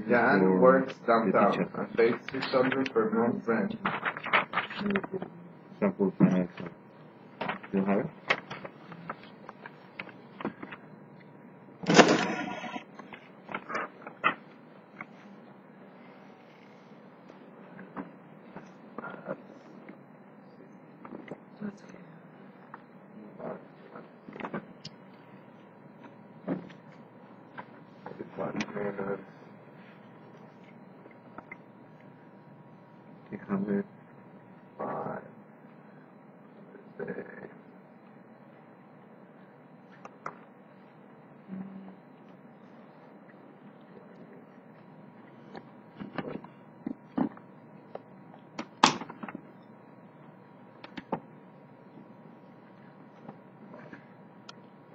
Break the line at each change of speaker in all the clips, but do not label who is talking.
Jan works downtown and pays 600 per month rent.
Sample financial. Do you have it?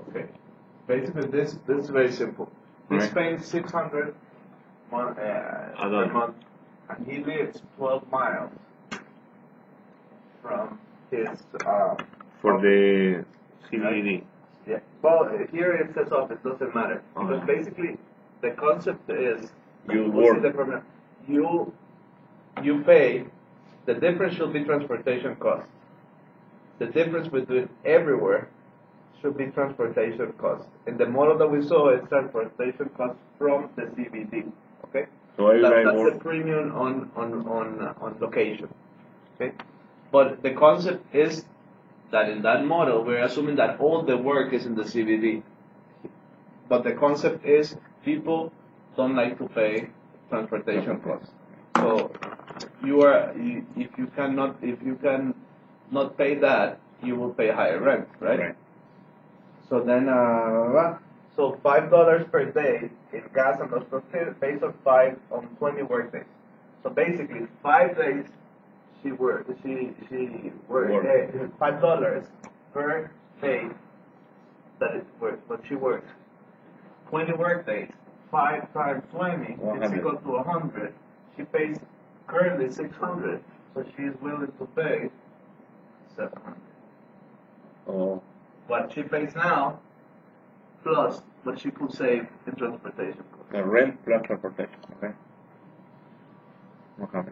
Okay. Basically, this is very simple. He's paying 600 per month, and he lives 12 miles from his
for the CBD.
Yeah. Well, here it says office, doesn't matter. Because basically, the concept is
You work.
You pay. The difference should be transportation cost. The difference between everywhere should be transportation cost. In the model that we saw, it's transportation cost from the CBD. Okay.
So
That's the premium on location. Okay. But the concept is that in that model, we're assuming that all the work is in the CBD. But the concept is people don't like to pay transportation costs. So if you can not pay that, you will pay higher rent, right? So then, so $5 per day in gas and transportation based on 20 work days. So basically, 5 days she worked $5 per day that is what she works. 20 work days, 5 times 20 is equal to 100. She pays currently 600, so she is willing to pay 700.
Oh.
What she pays now, plus what she could save in transportation costs.
The rent plus transportation, okay? Okay.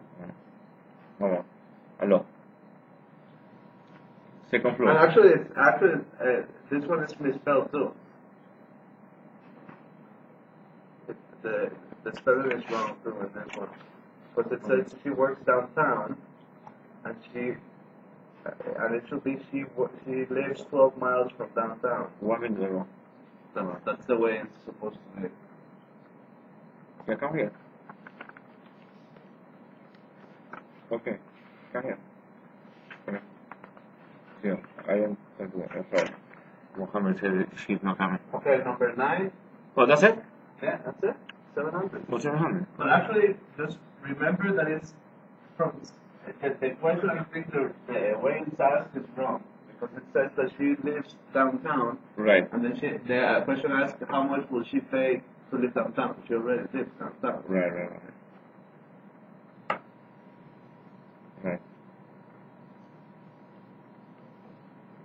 Oh, hello. Second floor.
And actually, this one is misspelled too. The spelling is wrong too in this one. But it says she works downtown, and it should be she lives 12 miles from downtown.
1
That's the way it's supposed to be.
Yeah, come here. Okay, come here. Okay. Yeah, I am. Sorry. Mohammed said she's not coming.
Okay, number 9.
Oh, that's it?
Yeah, that's it. 700.
Oh, 700.
But actually, just remember that it's from the question. I think the way it's asked is wrong because it says that she lives downtown.
Right.
And then the question asks how much will she pay to live downtown. She already lives downtown.
Right.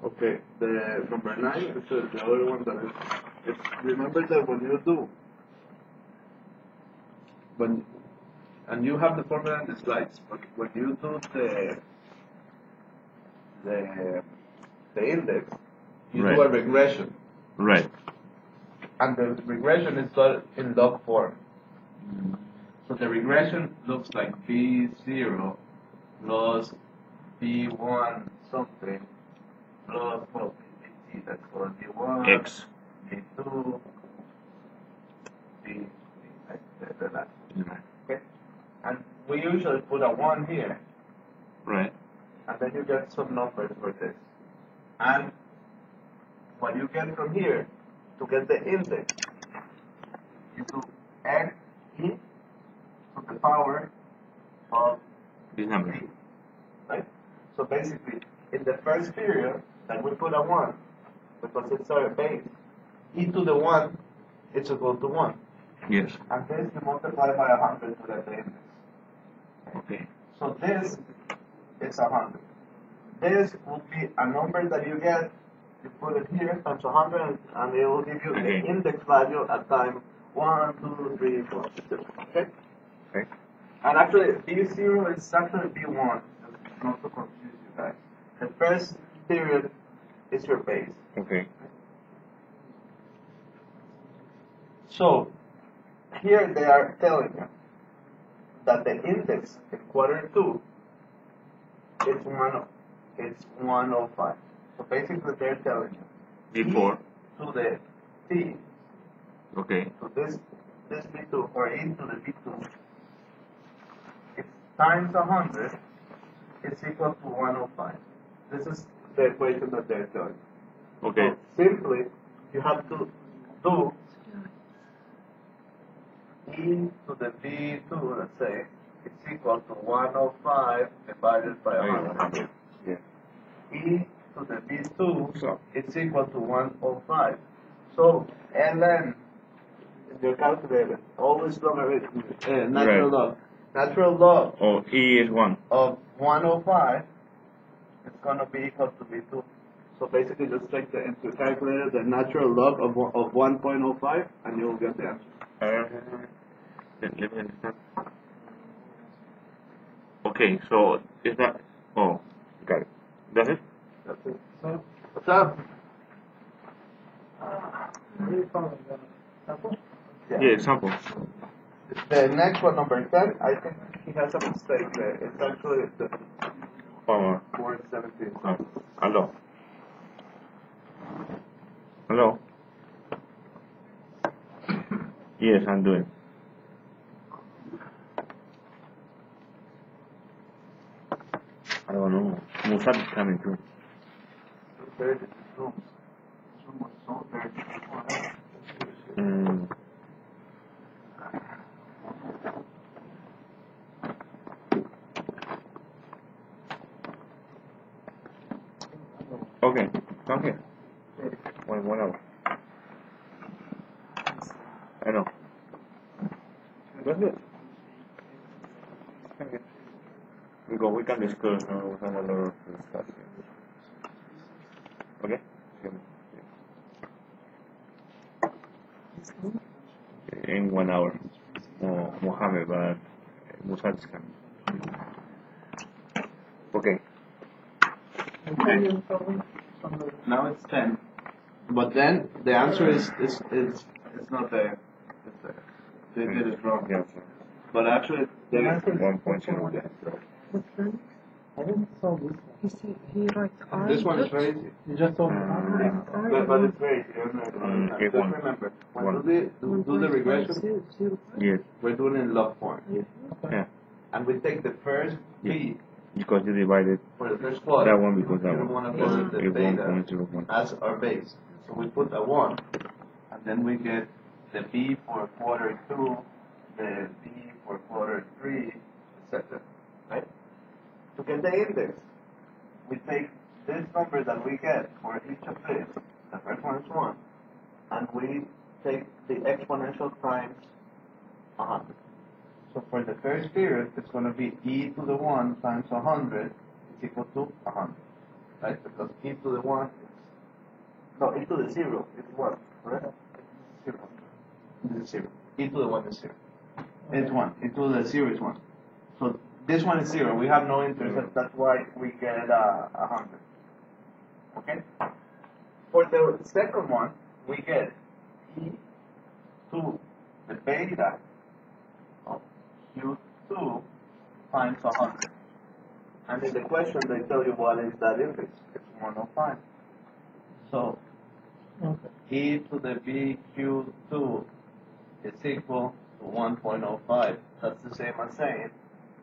Okay, the number 9 is the other one that is. It's remember that when you do. And you have the formula in the slides, but when you do the index, you do a regression.
Right.
And the regression is done in log form. So the regression looks like B0 plus B1 something plus, well, B, that's called B1,
X.
B2, B, the last. Okay? And we usually put a 1 here.
Right.
And then you get some numbers for this. And what you get from here, to get the index, you do X e to the power of
This number.
B. Right? So basically, in the first period, then we put a 1, because it's our base. E to the 1 is equal to 1.
Yes.
And this you multiply by 100 to get the index.
Okay.
So this is 100. This would be a number that you get, you put it here times 100, and it will give you the index value at time 1, 2, 3, 4. Okay?
Okay.
And actually, B0 is actually B1. Not to confuse you guys. The first period is your base.
Okay.
So, here they are telling you that the index in quarter 2 is 105. So basically they're telling you
B4.
E to the T,
Okay.
so this B2, or E to the B2, it's times 100 is equal to 105. This is the equation that they're telling you.
Okay.
So simply, you have to do E to the B2, let's say, it's equal to 105 divided by 100.
Yeah.
E to the B2,
So.
it's equal to 105. So, ln, in your calculator, always logarithm, natural
Right.
log. Natural log
Oh, E is 1.
of 105 is going to be equal to B2. So basically just take into your calculator the natural log of 1.05 and you'll get the answer.
Let me understand. Okay, so is that... Oh, got it. That's it?
That's it. So, what's up?
Yeah, example.
The next one, number 10, I think he has a mistake there. It's actually the
Oh,
word 17.
hello. Hello? Yes, I'm doing. I don't know. Musab is coming too. Mm. Okay, come here. 1 hour. I know. That's it. Okay. We can discuss another discussion. Okay? In 1 hour. Mohammed, but Musa is coming. Okay.
Now it's 10. But then the answer is it's not there. It's there. They did it wrong.
Yeah.
But actually, they
1.0.
I didn't solve this one.
He said he writes R.
this one is very easy.
You just solved
But it's very easy. Just
one.
remember, when
One.
do the regression,
Yes.
we're doing it in log form.
Yeah.
And we take the first b
Because you divided
for the first quadrant.
that one because that
We don't
one.
want to put the
It's
beta
1.01.
as our base. So we put a 1, and then we get the b for quarter 2, the b for quarter 3, etc. Right? To get the index, we take this number that we get for each of these, the first one is 1, and we take the exponential times 100. So for the first period, it's going to be e to the 1 times 100 is equal to 100. Right? Because e to the 1 is, no, e to the 0 is 1, correct? 0. This is 0. E to the 1 is 0. It's 1. E to the 0 is 1. So this one is 0. We have no intercept. That's why we get 100. Okay? For the second one, we get e to the beta of Q2 times 100. And in the question, they tell you what is that index. It's 105. So, e to the BQ2 is equal to 1.05. That's the same as saying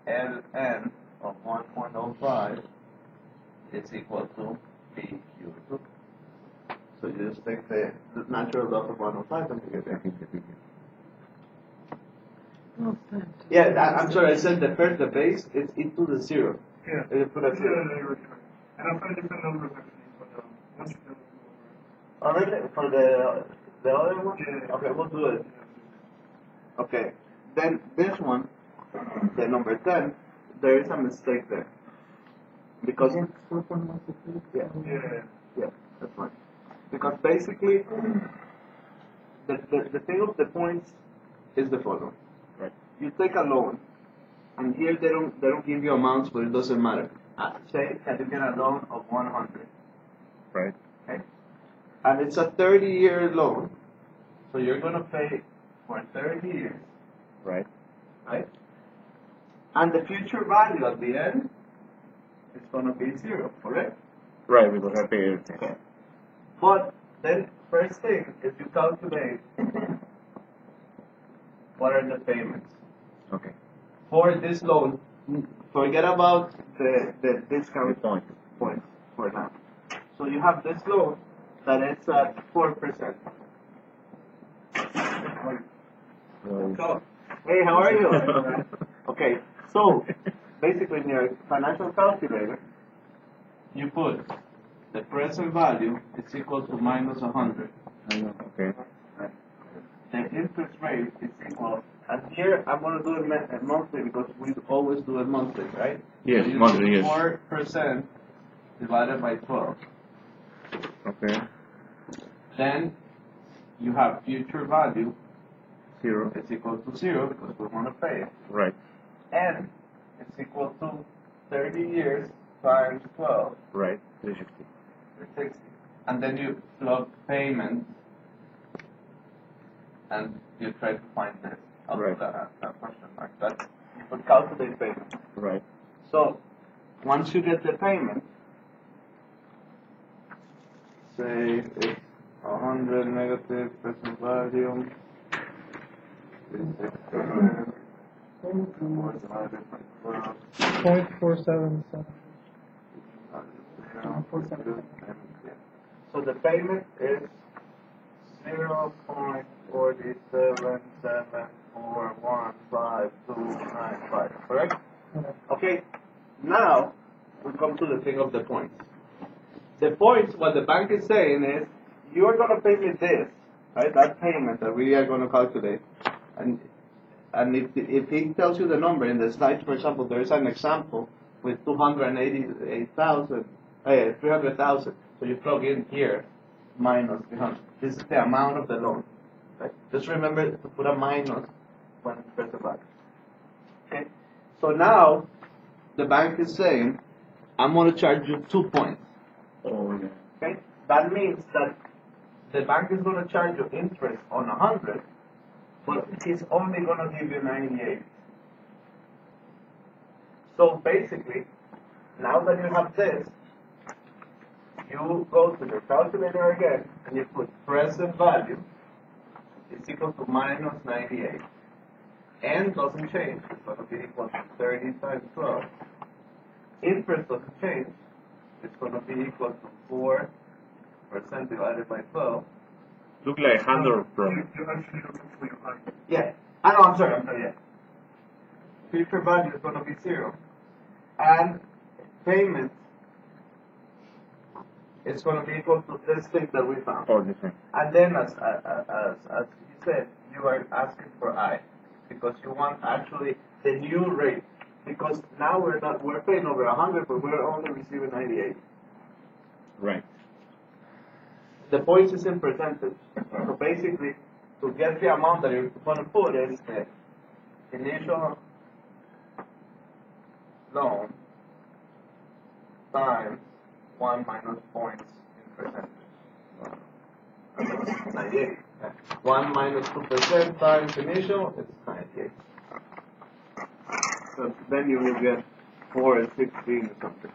ln of 1.05 is equal to BQ2. So you just take the natural log of 105 and you get there. Yeah, I'm sorry, I said the base is e to the 0.
Yeah.
You put a 0.
And I'll find different numbers actually for the once you go
Oh, really? For the other one?
Yeah.
Okay, we'll do it. Okay. Then this one, the number 10, there is a mistake there. Because yeah,
Yeah.
yeah, that's fine. Because basically, the thing of the points is the following.
Right.
You take a loan, and here they don't give you amounts, but it doesn't matter. Say that you get a loan of 100.
Right.
Okay? And it's a 30-year loan, so you're going to pay for 30 years,
Right.
right? And the future value at the end is going to be 0, correct?
Right, because I pay everything.
But then, first thing is you calculate what are the payments.
Okay.
For this loan, forget about the
The
discount
point.
points for now. So you have this loan that is at 4%. So, hey, how are you? Okay, so basically in your financial calculator, you put the present value is equal to minus 100.
Okay.
The interest rate is equal, and here I'm going to do it monthly because we always do it monthly, right?
Yes,
So you
monthly,
do
yes.
4% divided by 12.
Okay.
Then you have future value
0.
is equal to 0 because we want to pay it.
Right.
And it's equal to 30 years times 12,
Right. 360.
360. And then you plug payment and you try to find this. I'll
Right.
put that question mark. That you could calculate payment.
Right.
So once you get the payment, say it's 100 negative present value. 360. 4 divided by 12.
0.477.
So the payment is 0.47741529.5, correct? Okay, now we come to the thing of the points. The points, what the bank is saying is, you are going to pay me this, right? That payment that we are going to calculate. And if he tells you the number in the slides, for example, there is an example with 300,000. So you plug in here minus 300. This is the amount of the loan. Right? Just remember to put a minus when you press the button. Okay. So now the bank is saying, I'm going to charge you 2 points.
Oh, yeah.
Okay. That means that the bank is going to charge you interest on 100, but it's only going to give you 98. So basically, now that you have this, you go to the calculator again and you put present value is equal to minus 98. N doesn't change. It's going to be equal to 30 times 12. Interest doesn't change. It's going to be equal to 4% divided by 12.
Look like 100 from.
You actually look for your height.
Yeah. I'm sorry, yeah. Future value is going to be 0. And payment is going to be equal to this thing that we found.
Oh, the same.
And then, as you said, you are asking for I, because you want actually the new rate. Because now we're paying over 100, but we're only receiving 98.
Right.
The points is in percentage. So basically, to get the amount that you're going to put is the initial loan times 1 minus points in percentage. 98. 1 minus 2% times initial, it's 98. So then you will get 4 and 16 or something.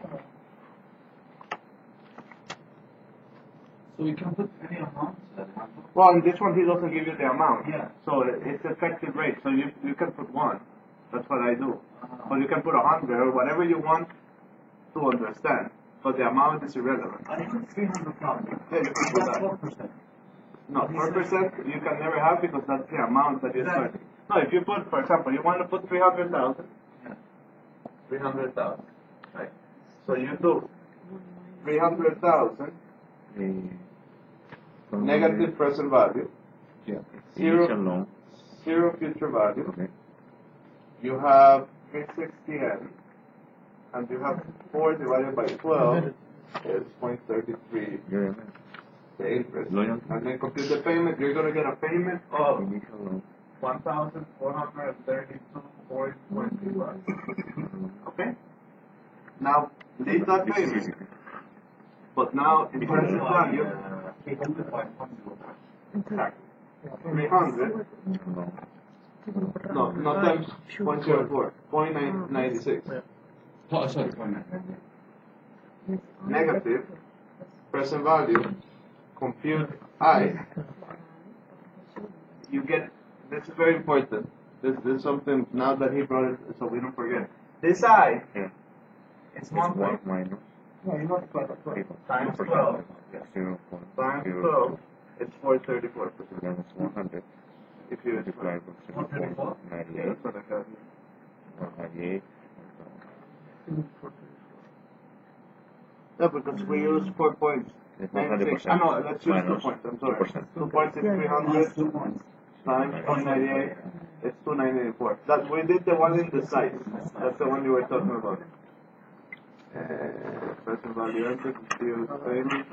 So we can put any amount that
Well, in this one he doesn't give you the amount.
Yeah.
So it's effective rate. So you can put 1. That's what I do. But you can put 100 or whatever you want to understand. But the amount is irrelevant.
I put 300,000.
Yeah, you can put
That's
that.
4%.
No, 4% you can never have because that's the amount that you're
Exactly.
starting. No, if you put, for example, you want to put 300,000.
Yeah.
300,000. Right. So you do 300,000 negative present value,
Yeah.
0,
Initial loan.
0 future value.
Okay.
You have 360n, and you have 4 divided by 12 is 0.33.
Yeah. Loan.
And then compute the payment. You're gonna get a payment of
Initial loan.
$1,432.20. Okay. Now leave that payment. But now in present value, 300. No, not times 0.04, 0.96.
Oh, sorry.
Negative present value, compute I. You get, this is very important. This is something now that he brought it so we don't forget. This I,
Yeah.
it's 1 point
minus.
No, you multiply by 12.
times 12
0.02.
times 12, it's 434.
Then it's 100.
If you
Multiply by
134?
0.98.
that's what I got.
198.
No, because we use 4 points.
It's
96.
100%.
No, let's use 2
Minus
points. I'm sorry.
2%.
2 points is 300 times 0.98. It's 294. That we did the one in the site. That's the one you were talking about. Present value entry, compute payment.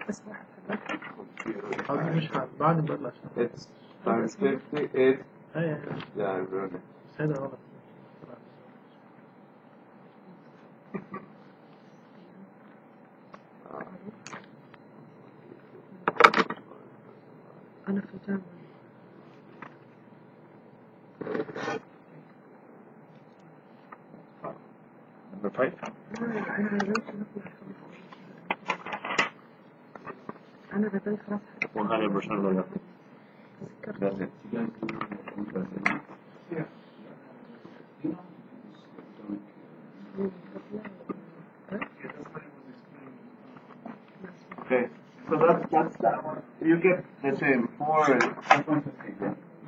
هذه مش بعد ببلش.
It's times 50. It's
ايه
yeah, I wrote it.
هذا غلط. أنا في الجامعة.
Number 5.
أنا بدأت خلاص.
100% loan. That's it.
Okay, so that's that one. You get the same for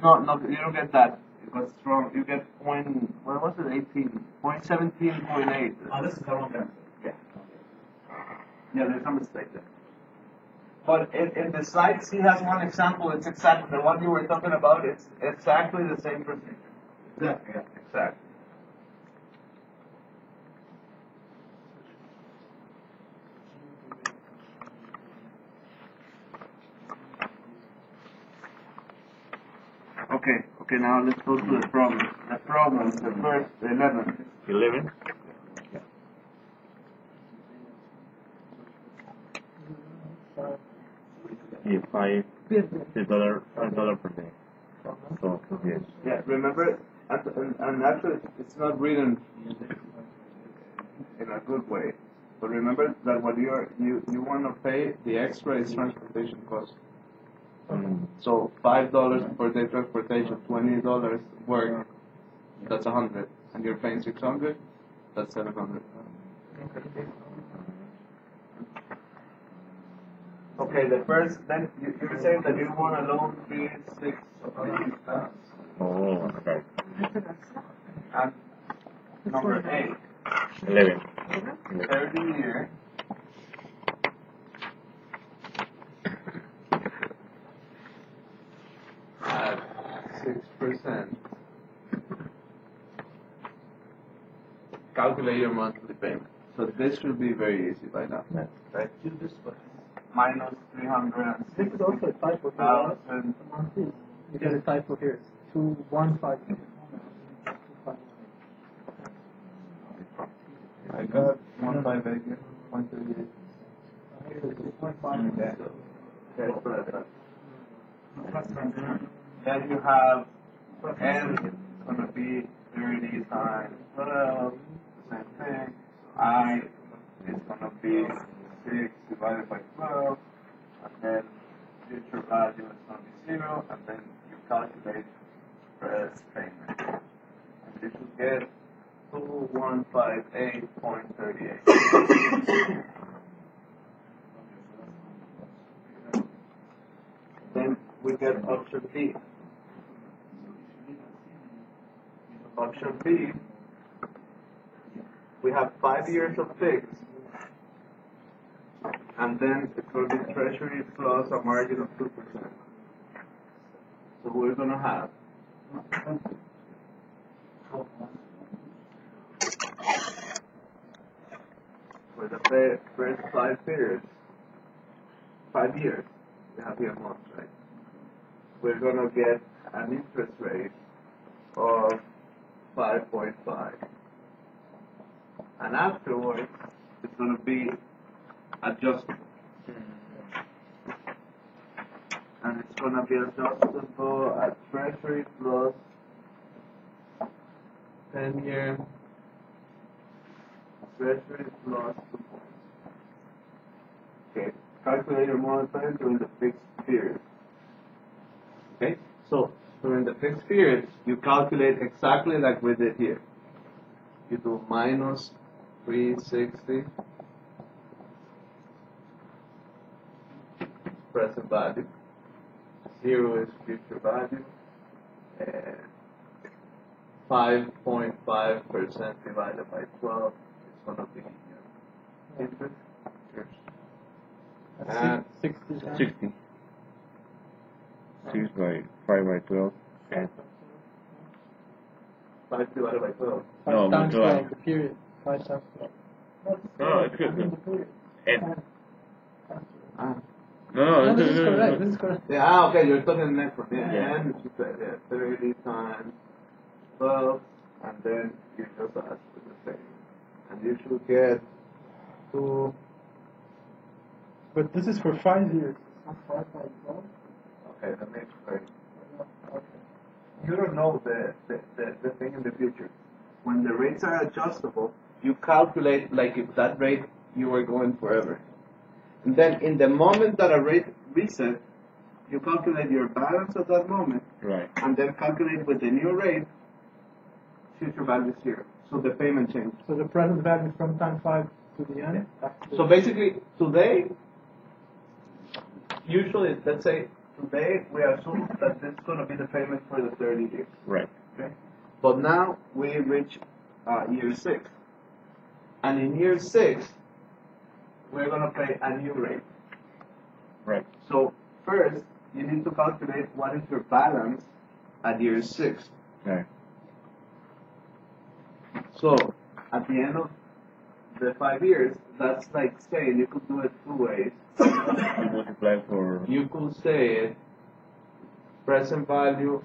no, you don't get that because it's wrong. You get point. What was it? 18. 0.17.8.
Oh, this is the wrong answer.
Yeah. Yeah, there's some mistake there. But in the slides, he has one example. It's exactly the one you were talking about. It's exactly the same procedure.
Yeah.
Exactly. Okay, now let's go to the problem. The problem, the first 11.
11. Yeah, $5 per day. So, yes.
Yeah, remember, and actually it's not written in a good way. But remember that what you want to pay, the extra is transportation cost. So $5 per day transportation, $20 work, that's 100, and you're paying 600, that's 700. Okay, the first, then you're saying that you want a loan 3, 6,
Oh, okay.
and number 8,
11.
30 year. At 6%. Calculate your monthly payment. So this should be very easy by now. Right?
Do this one.
Minus 300.
This is also a typo here. You get a typo here. 215.
I got 158 here. 138. Then you have N is going to be 30 times 12, same thing. I is going to be 6 divided by 12, and then future value is going to be 0, and then you calculate first payment. And you should get 2158.38. Then we get option B. Option B, we have 5 years of fixed, and then it will be treasury plus a margin of 2%. So we're going to have for the first 5 years, we have here months, right? We're gonna get an interest rate of 5.5, and afterwards it's gonna be adjustable, and it's gonna be adjustable at Treasury plus 10-year Treasury plus 2 points. Okay, calculate your monetary during the fixed period. Okay, so during the fixed period, you calculate exactly like we did here. You do minus 360 present value, 0 is future value, and 5.5% divided by 12 is going to be your interest. And
60 times.
60. 6 by 5 by 12. And
5 divided by 12.
5
No,
times
multiply.
12, the period. 5 times 12.
No, it's good.
The period.
And
Ah.
no,
This is correct. This is correct.
Yeah, okay, you're talking net from
Yeah.
and you said 30 times 12, and then you just ask for the same. And you should get 2.
But this is for 5 years. It's not 5 by 12.
Okay, that makes sense.
Okay.
You don't know the thing in the future. When the rates are adjustable, you calculate like if that rate you were going forever. And then in the moment that a rate resets, you calculate your balance at that moment,
right.
and then calculate with the new rate, future value is 0. So the payment changes.
So the present value from time 5 to the end.
So basically, today, usually, let's say, today we assume that this is going to be the payment for the 30 years.
Right.
Okay? But now we reach year 6. And in year 6, we're going to pay a new rate.
Right.
So first, you need to calculate what is your balance at year 6.
Right.
So at the end of the 5 years, that's like saying you could do it 2 ways.
You multiply for.
You could say present value,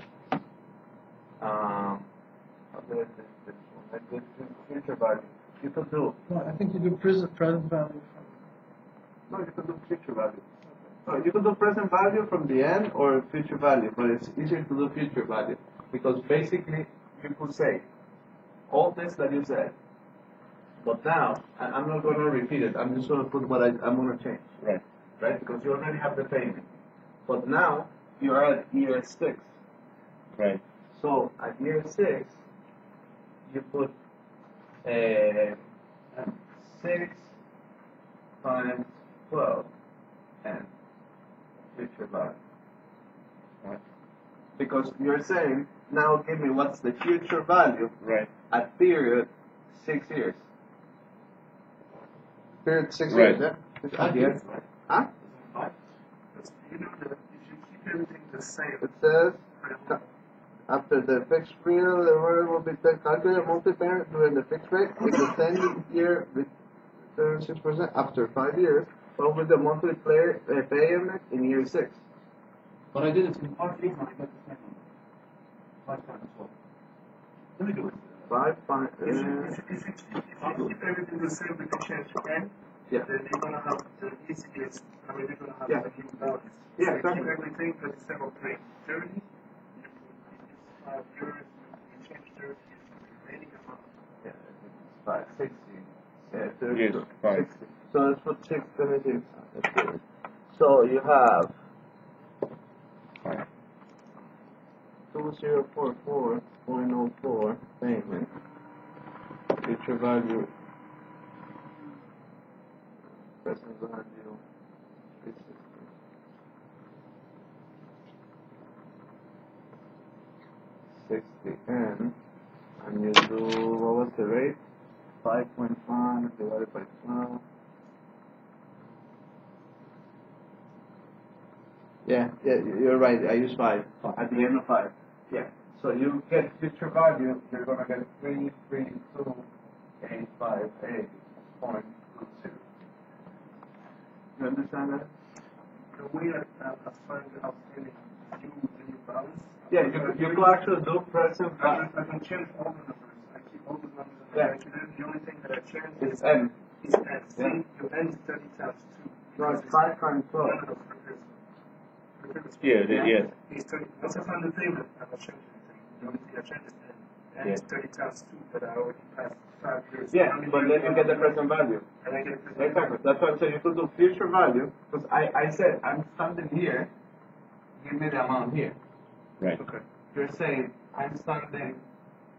future value. You could do,
No, I think you do present value from.
no, you could do future value. No, you could do present value from the end or future value, but it's easier to do future value because basically you could say all this that you said, but now, and I'm not going to repeat it, I'm just going to put what I'm going to change,
Right.
right? Because you already have the payment. But now you are at year 6.
Right.
So at year 6, you put 6 times 12 and future value.
Right.
Because you're saying, now give me what's the future value
Right.
at period 6 years. Period 6
Right.
years, yeah? At the end. Huh?
You know that if you keep everything the same,
It says, after the fixed period, the rate will be calculated multi-payment during the fixed rate with the 10-year return 6% after 5 years, but with the monthly payment in year 6.
but I did it in 5 years and I got the same number. 5 times 12. Let me do it.
5, 5,
If you keep everything the same with the change n,
yeah.
then you're going to have the easiest, I mean, you're going to have
Yeah.
the new balance.
Yeah,
So you
exactly.
keep everything, but instead of paying 30, you just have yours, you change 30 and the remaining amount.
Yeah, it's 5, 60. Yeah, 30,
Yes, 5.
60. So let's put 6, 76. Let's do it. So you have 2044.04 payment. Future value, present value, 60 N, and you do, what was the rate? 5.5 divided by 12. Yeah, you're right. I use 5 at the end of 5. Yeah. So you get future value. You're gonna get 332,858.20. You understand that?
the way I find the outstanding due the new balance.
Yeah, you could actually do present value.
I can change all the numbers. I keep all the numbers in the
Yeah.
calculator. The only thing that I change
It's N.
is N.
Yeah.
See, your N is 30 times 2.
No, it's 5 times 12.
Here, yes.
It's 30. Once I find the payment, I will change anything. The only thing I change is N. N is 30 times 2, but I already passed 5 years.
Yeah, but then you get the present value.
And I get
Exactly. That's why I'm saying you could do future value. Because I said, I'm standing here, give me the amount here.
Right.
Okay.
You're saying, I'm standing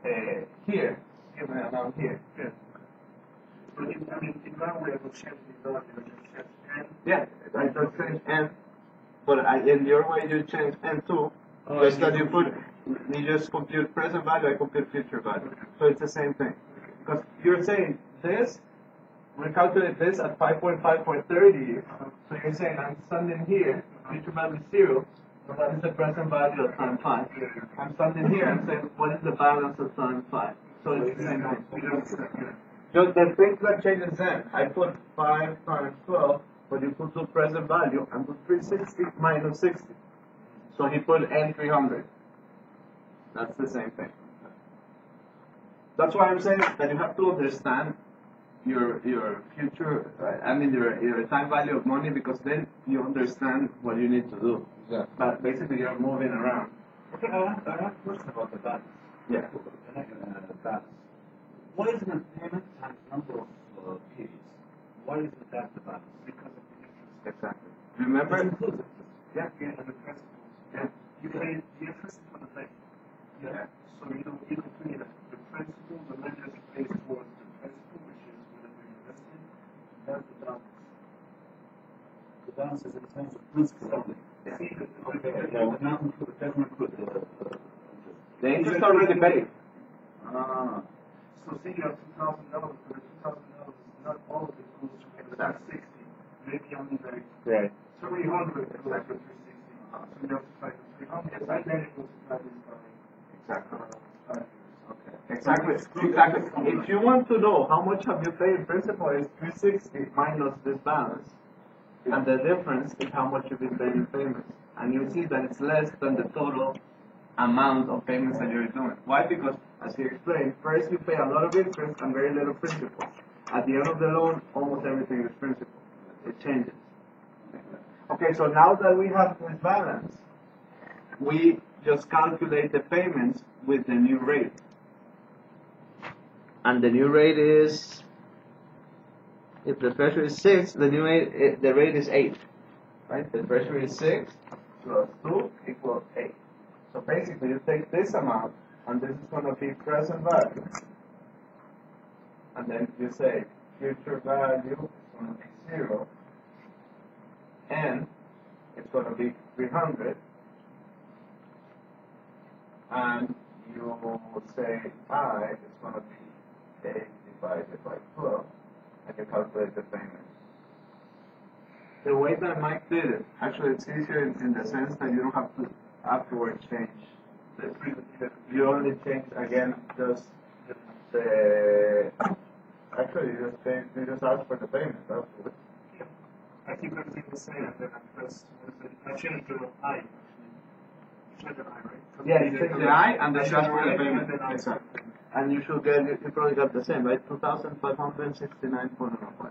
here, give me the amount here.
Yeah. But in that way, I will change the value. I just change N.
Yeah, I just change N. But in your way, you change N too.
Oh,
Just
and
that you just compute present value, I compute future value. So it's the same thing. Because you're saying this, we calculate this at 5.5.30. So you're saying I'm standing here, future value is 0. But what is the present value of time 5? I'm standing here, I'm saying what is the balance of time 5? So it's the same thing. Just the things that change is N. I put 5 times 12, but you put the present value and put 360 minus 60. So he put N 300. That's the same thing. That's why I'm saying that you have to understand your future, your time value of money, because then you understand what you need to do.
Yeah.
But basically you're moving around.
Okay, I have a question about the balance.
Yeah.
Balance. What is the payment times number of periods? Why is that the balance?
Because of the interest.
Exactly. Remember?
It includes it.
Yeah.
Yeah, and the principal.
Yeah.
You pay the interest for the thing.
Yeah.
So you can pay the principal, the lender pays towards the principal, which is whatever you invested, and that's the balance.
The balance is in terms of principal only.
Yeah.
See,
Okay, it doesn't include the interest.
The interest already paid.
Ah,
So say you have $2,000, but the $2,000 not all of it goes to pay the last 60. Maybe only like
Right.
300 goes to 360. So you have to pay the 300, and then it goes to pay
Exactly.
5 years.
Exactly. Exactly. If you want to know how much have you paid in principal, is 360 minus this balance. And the difference is how much you've been paying in payments. And you see that it's less than the total amount of payments that you're doing. Why? Because, as he explained, first you pay a lot of interest and very little principal. At the end of the loan, almost everything is principal. It changes. Okay, so now that we have this balance, we just calculate the payments with the new rate. And the new rate is, if the pressure is 6, the new rate, the rate is 8. Right? The pressure is 6 plus 2 equals 8. So basically you take this amount, and this is going to be present value. And then you say future value is going to be 0. And it's going to be 300. And you say I is going to be 8 divided by 12. And you calculate the payment. The way that Mike did it, actually it's easier in the sense that you don't have to afterwards change the you only change again just the actually you just ask for the payment afterwards.
I keep everything the same, and then I press, I change the I. You change the I, right?
Yeah, you change the I and then
I
you ask
change
for the
the I,
payment.
and then I
Exactly. And you should get, you probably got the same, right? 2,569.05.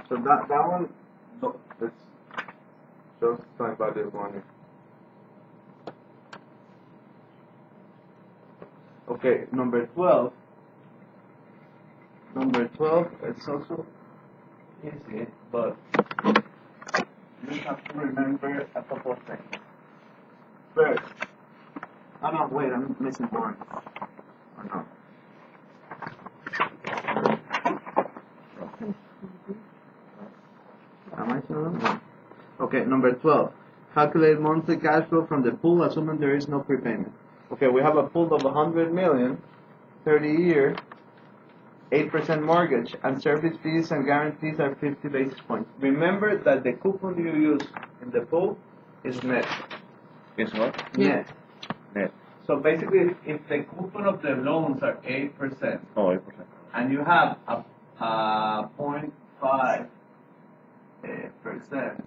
So that one, it's just time value of money. Okay, number 12. Number 12, it's also easy, but you have to remember a couple of things. First, oh no, wait, I'm missing one. Or no? Am I still on? No. Okay, number 12. Calculate monthly cash flow from the pool, assuming there is no prepayment. Okay, we have a pool of 100 million, 30 year, 8% mortgage, and service fees and guarantees are 50 basis points. Remember that the coupon you use in the pool is net.
Guess what?
Net.
Net.
So basically, if the coupon of the loans are 8%,
Oh, 8%.
and you have a 0.5 percent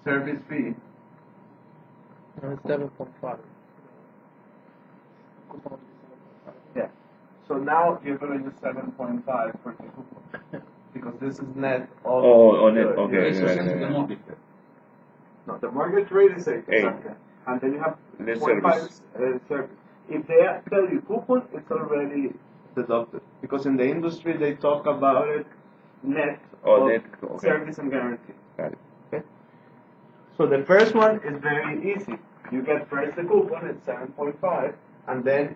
service fee,
No, it's 7.5.
yeah. So now you're going to use 7.5 for the coupon because this is net of.
Oh, net,
your-
okay,
your-
yeah, yeah.
No, the mortgage rate is 8.
Eight.
Exactly. And then you have
Less
0.5 service. If they tell you coupon, it's already deducted because in the industry they talk about it net
Oh,
of
net, okay.
service and guarantee.
Got it.
Okay. So the first one is very easy. You get first the coupon, it's 7.5, and then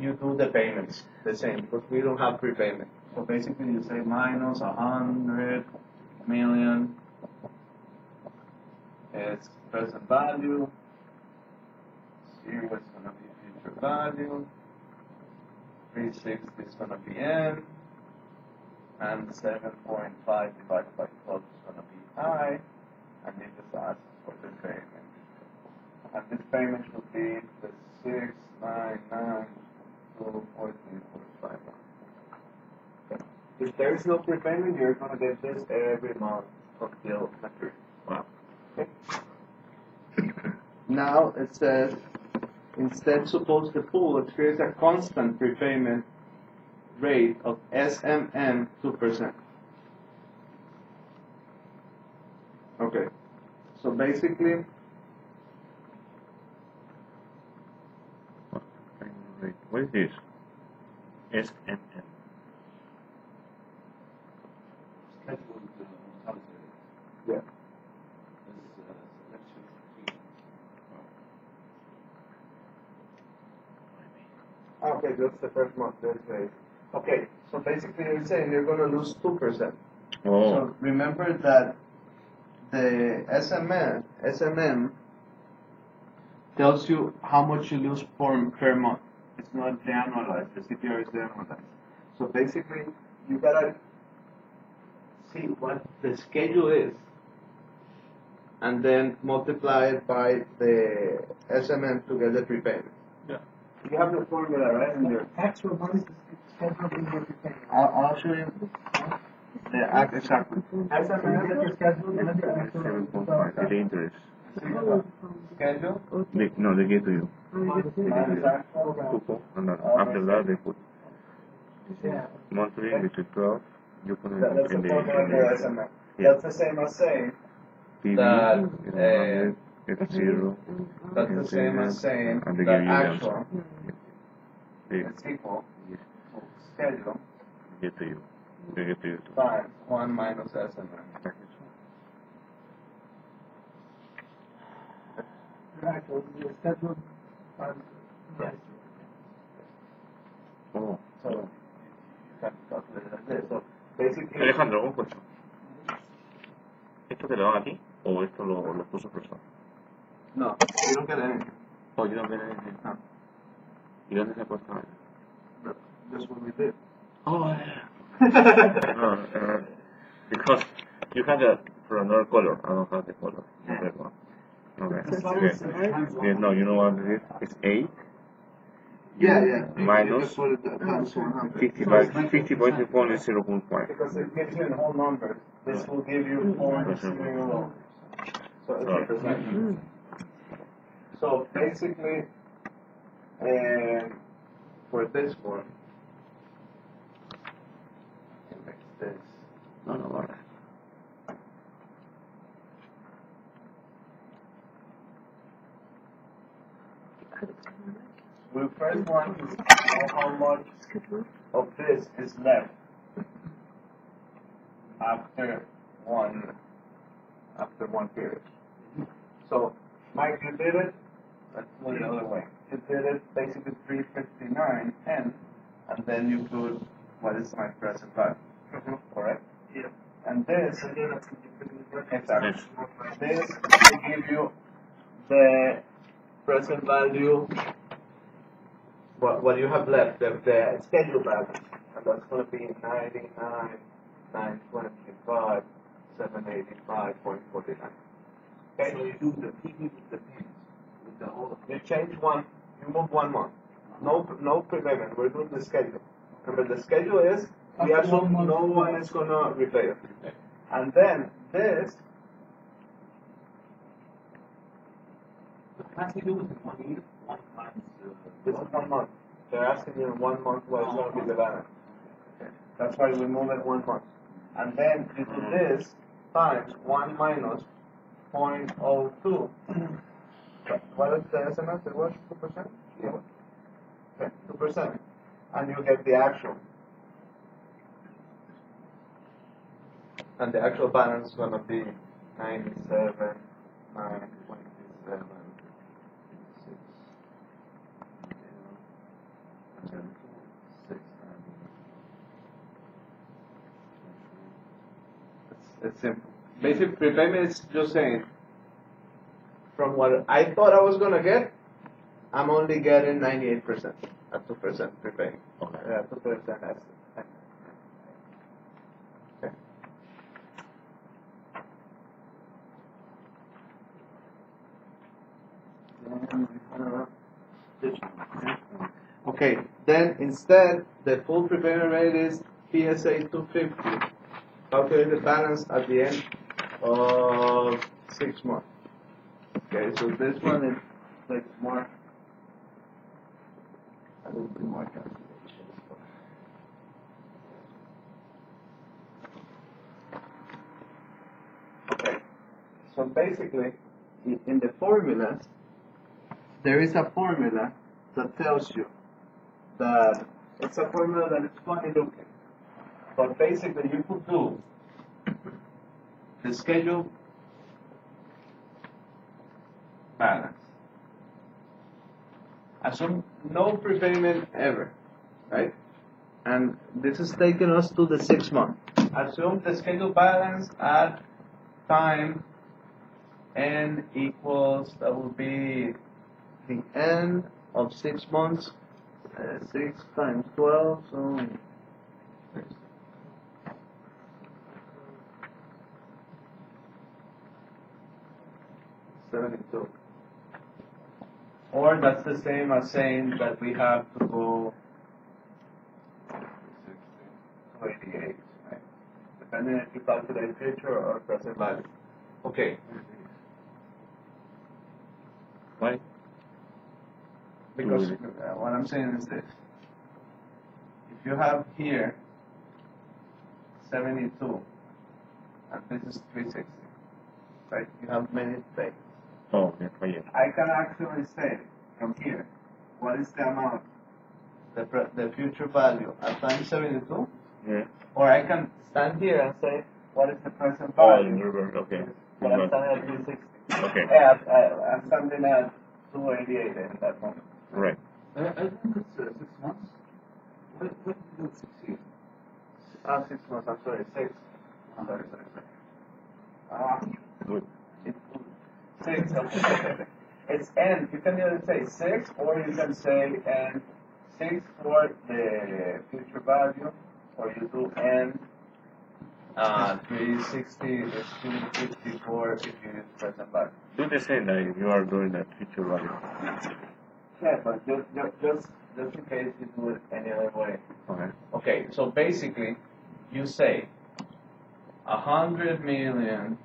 you do the payments the same because we don't have prepayment. So basically, you say minus 100 million is present value. 0 is going to be future value. 360 is going to be n, and 7.5 divided by 12 is going to be I, and it just asks for the payment. And this payment should be the 699,214.45. If there is no prepayment, you're going to get this every month until maturity.
Wow.
Okay. Now it says, instead suppose the pool experiences a constant prepayment rate of SMM 2%. Okay. So basically,
Wait, what is this? SMM.
Scheduled mortality.
yeah.
Selection fee.
Okay, that's the first month. That's great. Okay, so basically you're saying you're going to lose 2%.
Oh,
So remember that the SMM tells you how much you lose per month. It's not the annualized. The CPR is the annualized. So basically, you gotta see what the schedule is, and then multiply it by the SMM to get the prepayment.
Yeah.
You have the formula right in there.
Actual money is scheduled in your payment.
I'll show you the act exactly. SMM
Schedule and then
7.5. The interest.
schedule.
No, they give to you.
Minus actual.
Coupon. And then after that, they put
Yeah.
monthly, which is 12. You put it
That's
in
the
the
formula for SMM.
Yeah.
That's the same as saying
TV,
that,
100, it's 0.
that's the same as saying
And they
that
give you the answer.
actual
They
is equal
yes,
to schedule
give to you. They give to you too.
times 1 minus SMM.
Actual, your scheduled funds.
Yes.
Oh,
So you can calculate it like this. So basically,
Alejandro, un question. ¿Esto te lo dan a ti o esto lo puso el profesor?
no, you don't get anything.
Oh, you don't get anything.
No.
¿Y dónde se ha puesto él?
Just what we did.
Oh, yeah. No, because you have it for another color. I don't have the color. The red one. Okay. Yeah, no, you know what it is? It's 8
Yeah, yeah.
Minus
You just put it times 100.
50 by 50 by 2 is 0.5.
Because it gives you a whole number. This will give you 0.0. So it's a percent. So basically, for this one, it makes this.
No, no, vale.
We first want to know how much of this is left after one period. So, Mike, you did it. Let's do it the other way. You did it basically 359 n, and then you put what is my present value. Correct?
Yeah.
And this, exactly.
Yes.
This will give you the present value, what you have left, the schedule value, and that's going to be 99,925,785.49.
So you do the PV with the payments. the whole.
You change one, you move 1 month. No prepayment. We're doing the schedule. Remember, the schedule is we
After 1
assume
month.
no one is gonna repay it, and then this.
It has to do with 1 year, 1 times.
This is 1 month. They're asking you in 1 month what is going to be the balance. That's why we move it 1 month. And then you do this times 1 minus 0.02. What is the SMS? It was 2%? Yeah. Okay, 2%. And you get the actual. And the actual balance is going to be 97,927. It's simple. Basic prepayment is just saying, from what I thought I was gonna get, I'm only getting 98% at 2% prepayment.
Okay.
Yeah, 2% estimate. Okay. Okay, then instead, the full prepayment rate is PSA 250. Calculate the balance at the end of 6 months. Okay, so this one is like more, a little bit more calculations. Okay, so basically, in the formulas, there is a formula that tells you that it's a formula that is funny looking. But basically, you could do the schedule balance. Assume no prepayment ever, right? And this is taking us to the 6 month. Assume the schedule balance at time n equals, that will be the end of 6 months, 6 times 12, so 72. Or that's the same as saying that we have to go to 88, right? Depending if you calculate future or present value. Okay.
Why?
Because what I'm saying is this. If you have here 72 and this is 360, right? You have many things.
Oh, yeah, yeah.
I can actually say from here, what is the amount, the future value at time 72?
Yeah.
Or I can stand here and say, what is the present
Oh,
value?
in reverse, okay.
But I'm standing at 360.
Okay.
I'm standing at 288 in that moment.
Right.
I think it's 6 months. What do you do 6 years?
6 months, I'm sorry, 6. Sorry.
Good.
It's 6, okay. It's N. You can either say 6 or you can say N 6 for the future value, or you do N 360 is 254 if you use present value.
Do the same like you are doing that future value.
Yeah, but just in case you do it any other way.
Okay.
Okay, so basically, you say 100 million.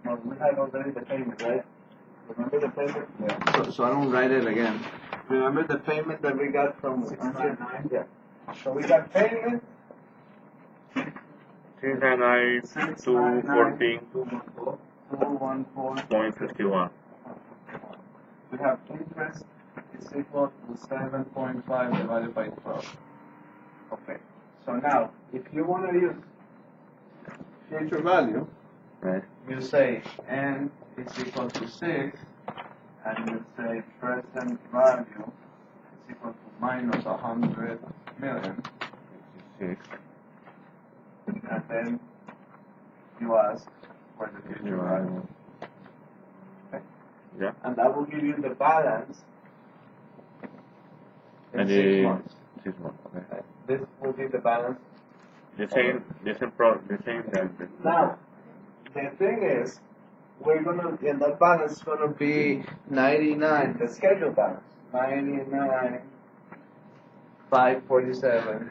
No, we had already the payment, right? Remember the payment? Yeah. So I don't write it again. Remember the payment that we got from
699?
Yeah. So we got payment.
399, 214,
214.
214.51.
We have interest is equal to 7.5 divided by 12. Okay. So now, if you want to use future value,
Right.
you say n is equal to 6, and you say present value is equal to minus 100 million,
6.
and then you ask for the future value. Okay.
Yeah.
And that will give you the balance in
And
6 months.
6 months. Okay.
This will be the balance.
The same that.
Now, the thing is, and that balance is gonna be 99, the schedule balance, 99, 547,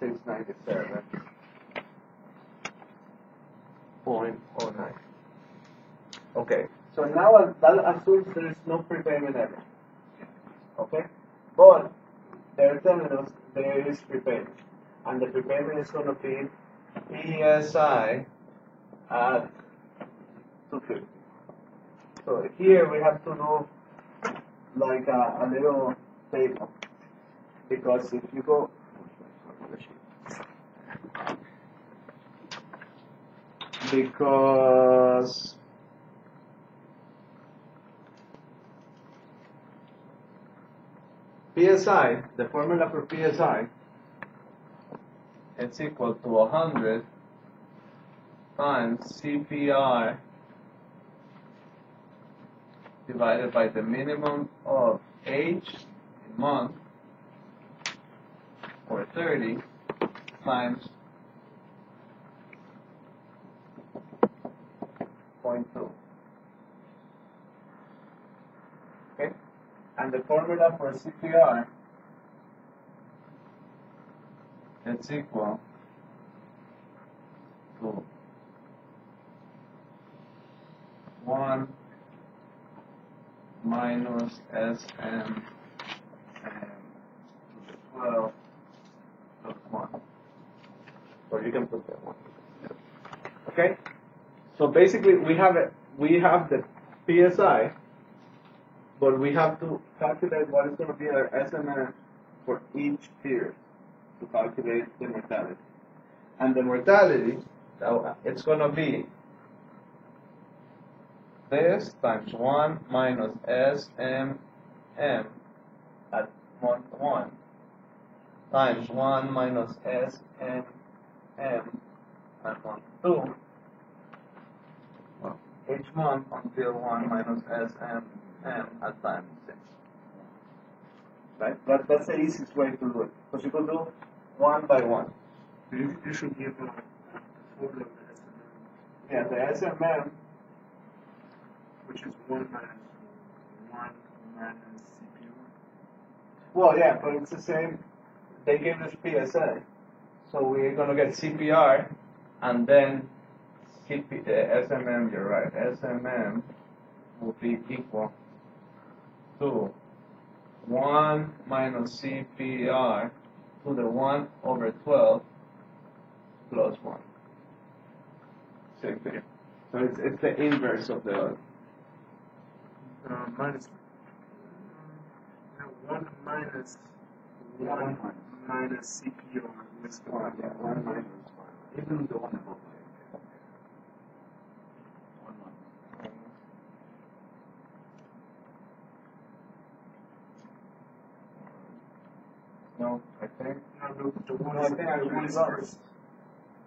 697.09. Okay, so now that assumes there is no prepayment ever. Okay, but they're telling us there is prepayment, and the prepayment is going to be PSI at 250. So here we have to do like a little table, because if you go, because PSI, the formula for PSI, it's equal to 100 times CPR divided by the minimum of age in month, or 30 times 0.2. Okay? And the formula for CPR, it's equal to 1 minus SM to the 12 plus 1. Or you can put that 1. Okay? So basically we have the PSI, but we have to calculate what is going to be our SMM for each period to calculate the mortality. And the mortality, it's going to be this times 1 minus SMM at month 1 times 1 minus SMM at month 2 each month until 1 minus SMM at time 6. Right? That's the easiest way to do it. Because you could do one by one.
You should give a formula of the SMM.
Yeah, the SMM,
Which is 1 minus CPU.
well, yeah, but it's the same. They gave us PSA. So we're going to get CPR and then SMM, you're right. SMM will be equal to 1 minus CPR to the 1 over 12 plus 1. Same thing. So it's the inverse of the
Minus 1 minus 1 minus CPR. What's the
1. Yeah, 1 minus 1.
Even the one above.
No, I think.
No, the one
No, I think I
the
read
one
it
is
wrong.
first.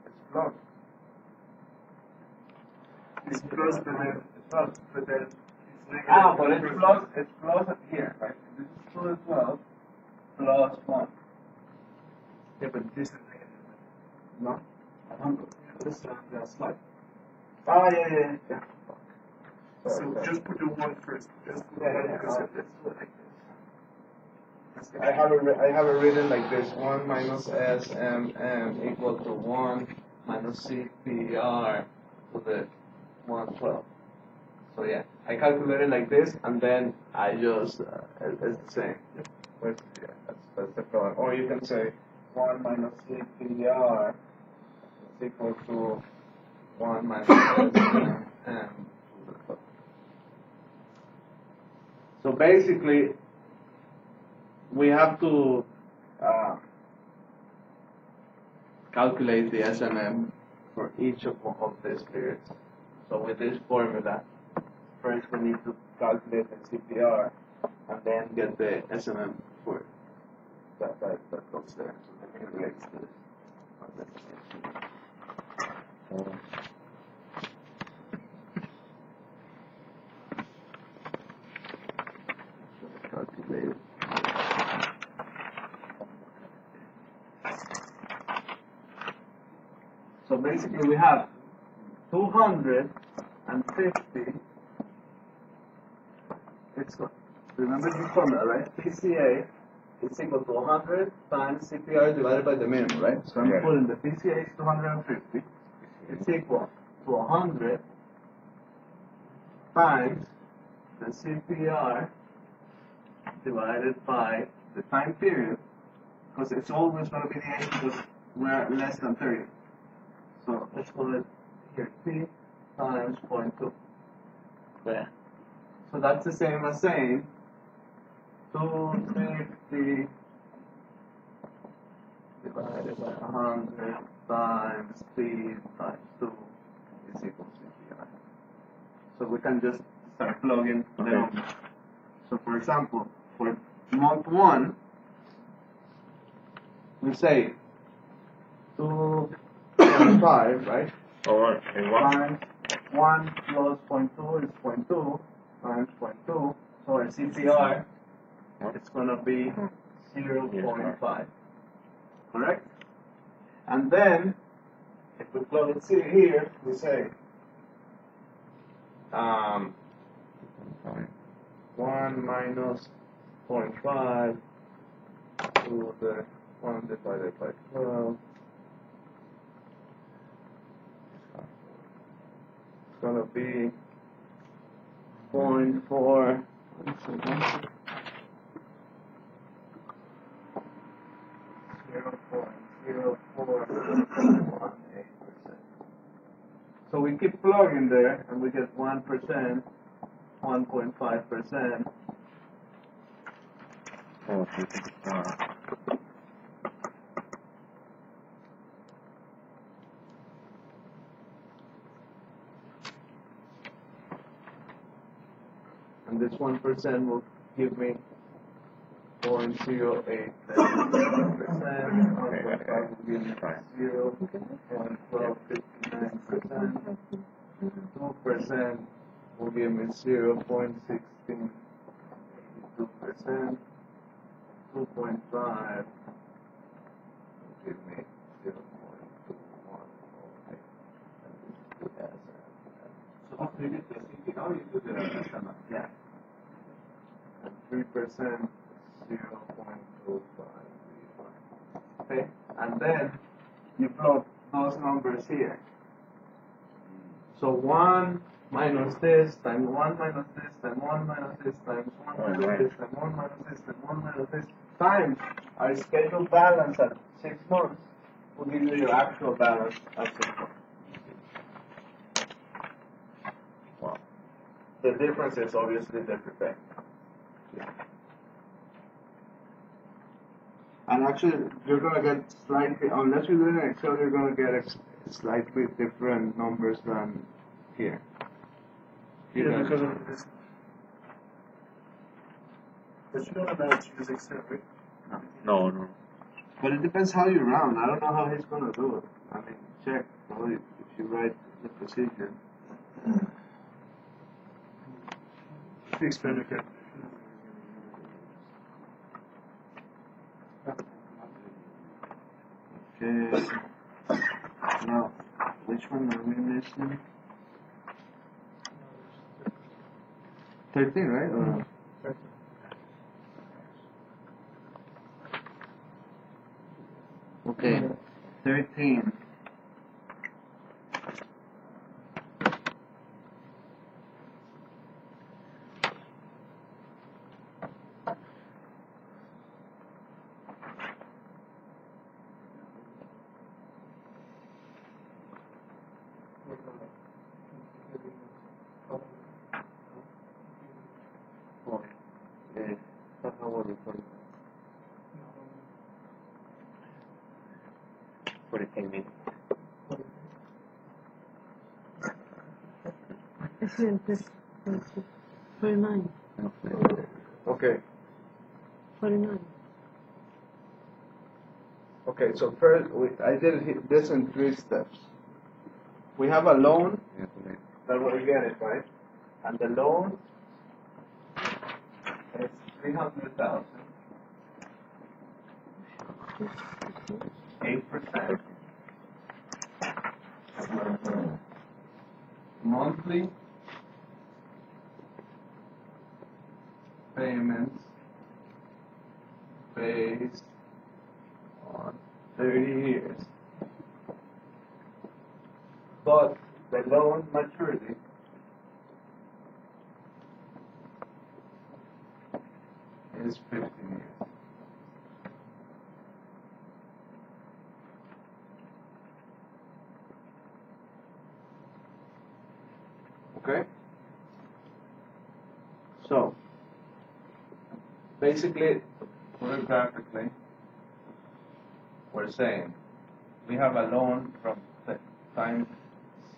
It's plus.
It's plus, but then
It's plus.
it's negative.
Ah, but it's plus at here, right? This is 2 to 12 plus 1.
Yeah, but this is negative.
No?
100. This slide.
Ah, yeah.
So just put the 1 first. Just put the
Yeah,
1
yeah,
because
yeah.
it's like this.
I have it written like this: 1 minus SMM equal to 1 minus CPR to the 112. So yeah, I calculated like this, and then I just it's the same. Yeah, that's the problem. Or you can say 1 minus CPR is equal to 1 minus SMM to the 12. So basically, we have to calculate the SMM for each of these periods. So with this formula, first we need to calculate the CPR and then get the SMM for that goes there. So that relates to this. Calculate.
So basically we have 250. Remember this formula, right? PCA is equal to 100 times CPR divided by the minimum, right? So I'm
Yeah.
putting the PCA is 250. It's equal to 100 times the CPR divided by the time period, because it's always going to be the age because we're less than 30. So let's call it here T times 0.2.
There.
So that's the same as saying 250 divided by 100 times T times 2 is equal to CPI. So we can just start plugging the numbers. So for example, for month 1, we say 2.5, right?
Or in what?
Times 1 plus 0.2 is 0.2 times 0.2. So our CPR, it's going to be 0.5. Correct? And then, if we plug it here, we say 1 minus 0.5 to the 1 divided by 12. It's going to be 0.4. 0.0418%. So we keep plugging there, and we get 1%, 1.5%.
Oh,
And this 1% will give me 0.08%. 1.5 will give me 0.1259%. 2% will give me 0.1682%. 2.5 will give me 0.2108. So after you get the CPR, you do the yeah. And 3%, 0.2535. Okay? And then you plug those numbers here. So 1 minus this, times 1 minus this, times 1 minus this, times 1 minus this, times 1 minus this, times 1 minus this, times our scheduled balance at 6 months will give you your actual balance at 6 months.
wow.
The difference is obviously the prepay. And actually, you're going to get slightly, unless you do it in Excel, you're going to get slightly different numbers than here.
Yeah, because of this. But you don't know how to use Excel, right?
No, no.
But it depends how you round. I don't know how he's going to do it. I mean, check probably if you write the procedure.
Fixed benefit.
Okay. Now, which one are we missing? 13, right? Or okay, 13. Okay, that's how we're recording.
48 minutes.
This 49.
Okay.
49.
Okay, so first, I did this in 3 steps. We have a loan that we're getting, right? And the loan is 300,000. 8%. monthly payments based on 30 years. But the loan maturity is 15 years. Okay? So, basically, graphically, we're saying we have a loan from time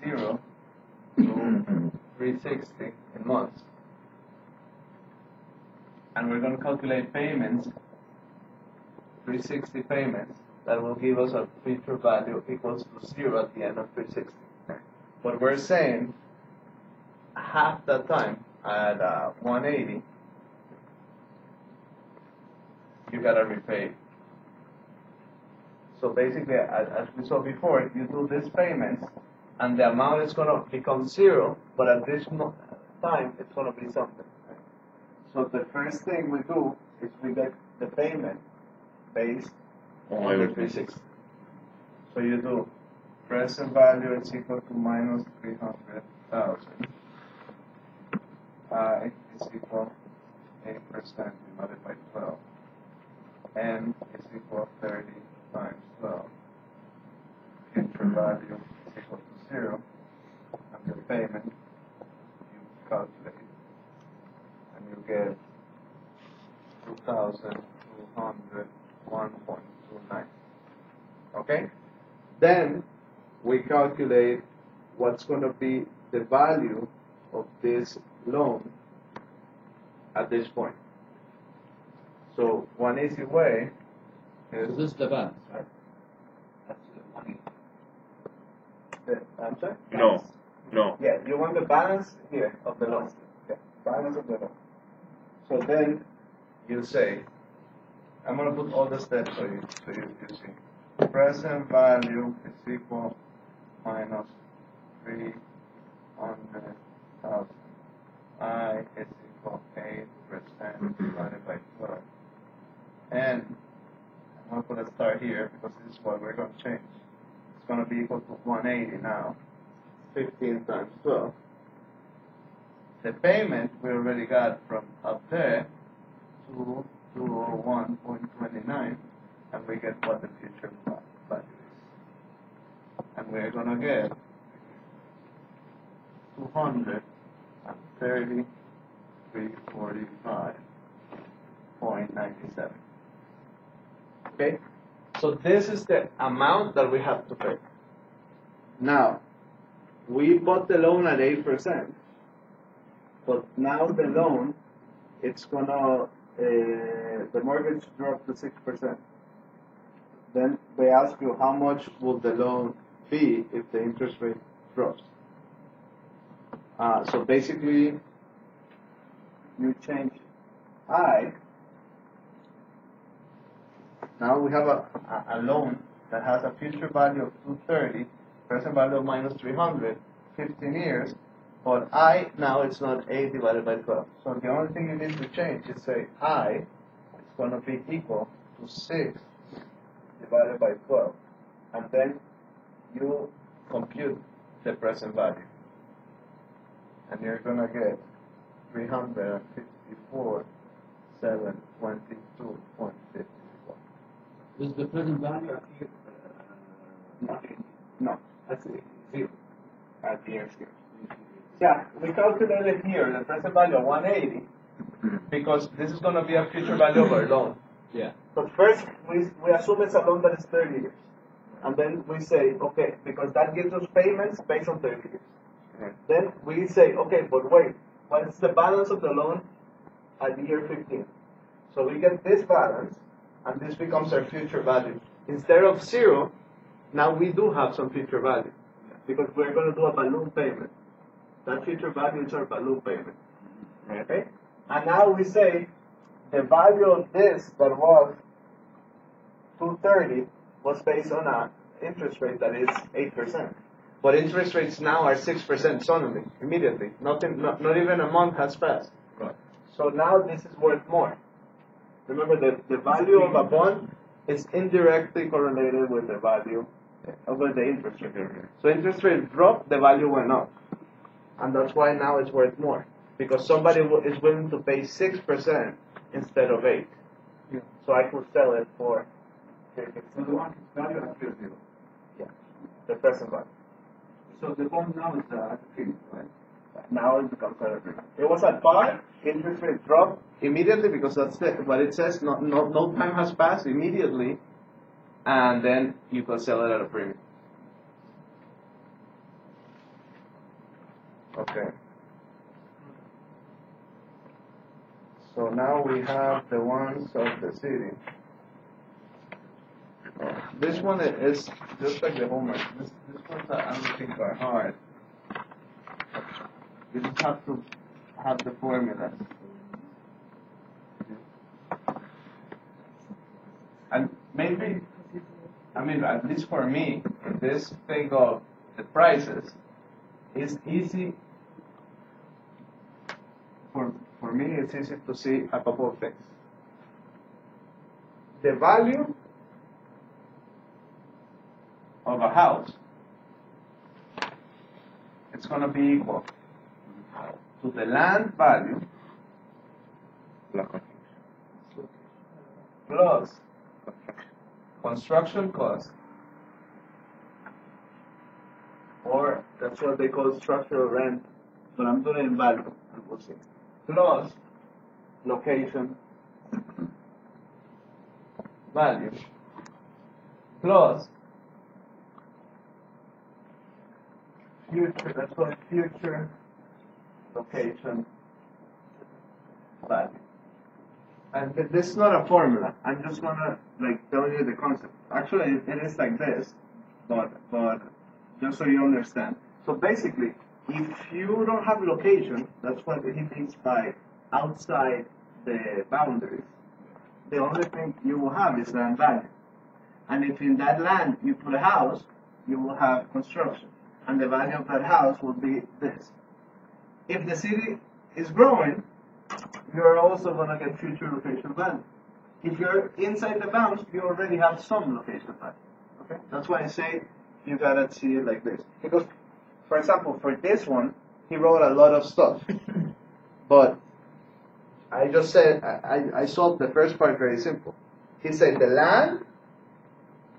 0 to 360 in months. And we're going to calculate payments, 360 payments, that will give us a future value equals to 0 at the end of 360. But we're saying half that time at 180, you got to repay. So basically, as we saw before, you do these payments, and the amount is going to become 0, but at this time, it's going to be something. So the first thing we do is we get the payment based on the 360. So you do present value is equal to minus 300,000. I is equal 8% divided by 12. N is equal 30 times 12. Future value is equal to 0. And the payment you calculate. And you get 2,201.29. Okay? Then we calculate what's going to be the value of this loan at this point. So one easy way is
This is the balance, right? That's the money.
I'm sorry?
No.
Yeah, you want the balance here of the loan. Yeah, balance of the loan. So then you say, I'm going to put all the steps for you so you see. Present value is equal minus 300,000. I is equal 8% divided by 12. And I'm going to start here because this is what we're going to change. It's going to be equal to 180 now. 15 times 12. The payment we already got from up there to 201.29, and we get what the future value is. And we're going to get 233.45.97. Okay? So this is the amount that we have to pay. Now, we bought the loan at 8%, but now the loan, it's gonna, the mortgage dropped to 6%. Then they ask you how much will the loan be if the interest rate drops. So basically, you change I. Now we have a loan that has a future value of 230, present value of minus 300, 15 years, but I now it's not 8 divided by 12. So the only thing you need to change is say I is going to be equal to 6 divided by 12. And then you compute the present value. And you're going to get 354,722.54.
Is the present value here?
No, that's 0 at the year scale. Yeah, we calculated here the present value of 180 because this is going to be a future value of our loan.
Yeah.
But first, we assume it's a loan that is 30 years. And then we say, okay, because that gives us payments based on 30 years. Then we say, okay, but wait, what is the balance of the loan at year 15? So we get this balance, and this becomes our future value. Instead of 0, now we do have some future value, because we're going to do a balloon payment. That future value is our balloon payment. Okay? And now we say, the value of this that was 230 was based on an interest rate that is 8%. But interest rates now are 6% suddenly, immediately. Not even a month has passed.
Right.
So now this is worth more. Remember, the value of a bond is indirectly correlated with the value over the interest rate. So interest rate dropped, the value went up. And that's why now it's worth more. Because somebody is willing to pay 6% instead of 8.
Yeah.
So I could sell it for
So the market value at fair zero.
the present value.
So the bond now is at a premium, right?
Now it becomes at a premium. It was at par, interest rate dropped immediately because that's what it says. No time has passed immediately, and then you can sell it at a premium. Okay. So now we have the ones of the city. This one is just like the homework. This ones I don't think are hard. You just have to have the formulas. And maybe, I mean, at least for me, this thing of the prices is easy. For me, it's easy to see a couple of things. The value of a house, it's going to be equal to the land value plus construction cost, or that's what they call structural rent, but I'm doing it in value, we'll see, plus location value plus future, that's called future location value. And this is not a formula. I'm just gonna tell you the concept. Actually, it is like this, but just so you understand. So basically, if you don't have location, that's what he means by outside the boundaries. The only thing you will have is land value. And if in that land you put a house, you will have construction. And the value of that house will be this. If the city is growing, you're also going to get future location value. If you're inside the bounds, you already have some location value. Okay? That's why I say you got to see it like this. Because, for example, for this one, he wrote a lot of stuff. But I just said, I solved the first part very simple. He said the land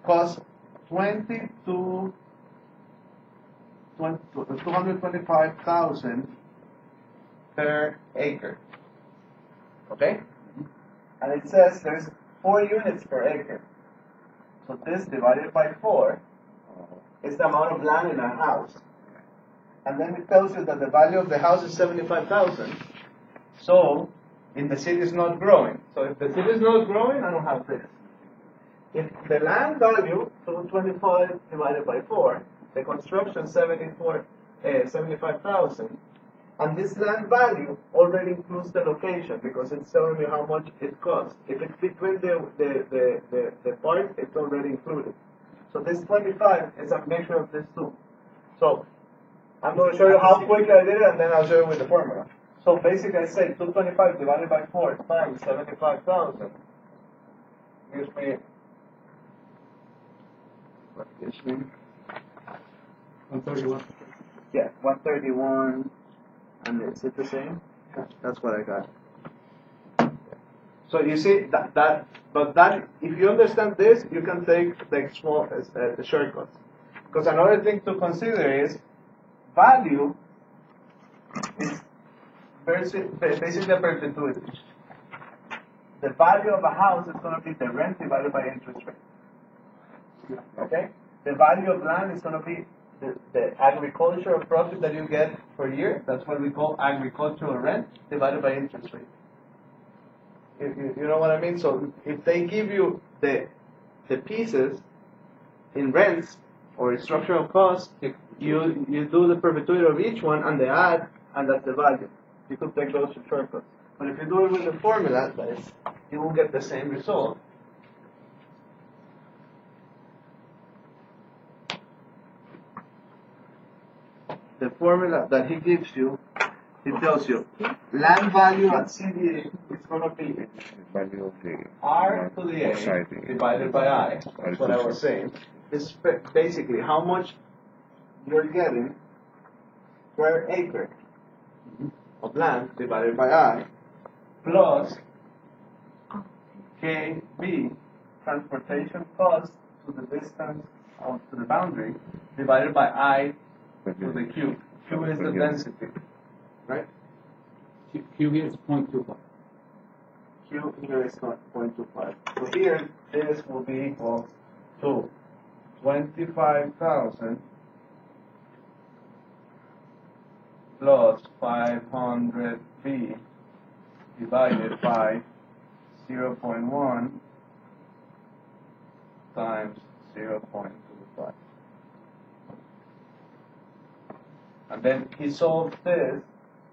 costs 225,000 per acre. Okay? And it says there's 4 units per acre. So this divided by 4 is the amount of land in a house. And then it tells you that the value of the house is 75,000. So, if the city is not growing. So if the city is not growing, I don't have this. If the land value, 225 divided by 4, the construction 75,000, and this land value already includes the location because it's telling you how much it costs. If it's between the part, it's already included. So this 25 is a mixture of these two. So I'm going to show you how quickly I did it, and then I'll show you with the formula. So basically, I say 225 divided by 4 times 75,000 gives me. What gives me?
131.
Yeah, 131. And is it the same? That's what I got. So you see but if you understand this, you can take the shortcuts. Because another thing to consider is value is basically a perpetuity. The value of a house is going to be the rent divided by interest rate. Okay? The value of land is going to be the agricultural profit that you get per year. That's what we call agricultural rent divided by interest rate. You know what I mean? So if they give you the pieces in rents or structural costs, you do the perpetuity of each one and they add, and that's the value. You could take those shortcuts. But if you do it with the formula, you will get the same result. the formula that he gives you, it tells you land value at CDA is going to be
Value of the
R to the A
society.
divided by I. That's what I was saying. It's basically how much you're getting per acre of land divided by I plus KB, transportation cost to the distance to the boundary, divided by I to the Q. Q is the density, right?
Q here is 0.25.
Q here is not 0.25. So here, this will be equal to 25,000 plus 500B divided by 0.1 times 0.25. And then he solved this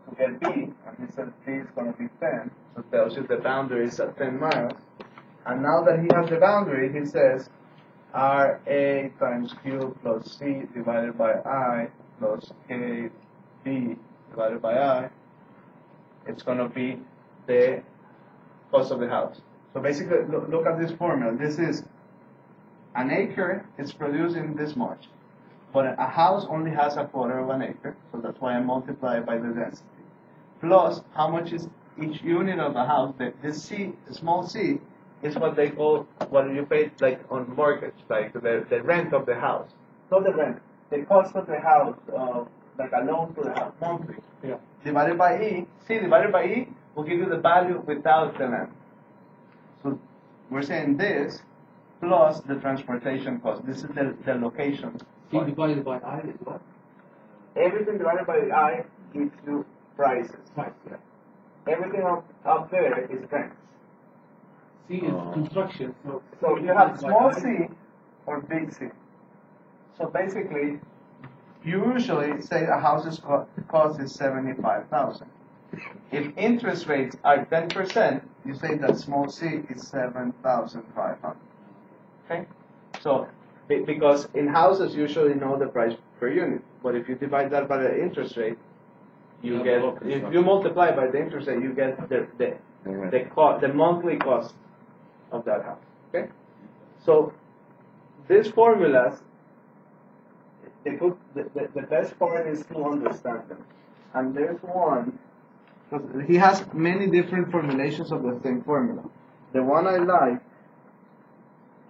to get B, and he said B is going to be 10, so it tells you the boundary is at 10 miles. And now that he has the boundary, he says RA times Q plus C divided by I plus KB divided by I, it's going to be the cost of the house. So basically, look at this formula. This is an acre is producing this much, but a house only has a quarter of an acre, so that's why I multiply it by the density. Plus, how much is each unit of the house? This C, the small c, is what they call, what you pay like on mortgage, like the rent of the house. Not the rent, the cost of the house, like a loan to the house, monthly.
Yeah.
Divided by E, C divided by E will give you the value without the land. So we're saying this plus the transportation cost. This is the location.
C divided by I is what?
Everything divided by I gives you prices.
Price, yeah.
Everything up there is rents.
C is construction,
So you have small c or big C. So basically, you usually say a house's cost is 75,000. If interest rates are 10%, you say that small c is 7,500. Okay? So, because in houses you usually know the price per unit, but if you divide that by the interest rate, you get, if you multiply by the interest rate, you get the monthly cost of that house. Okay? So, these formulas, the best part is to understand them. And there's one, because he has many different formulations of the same formula. The one I like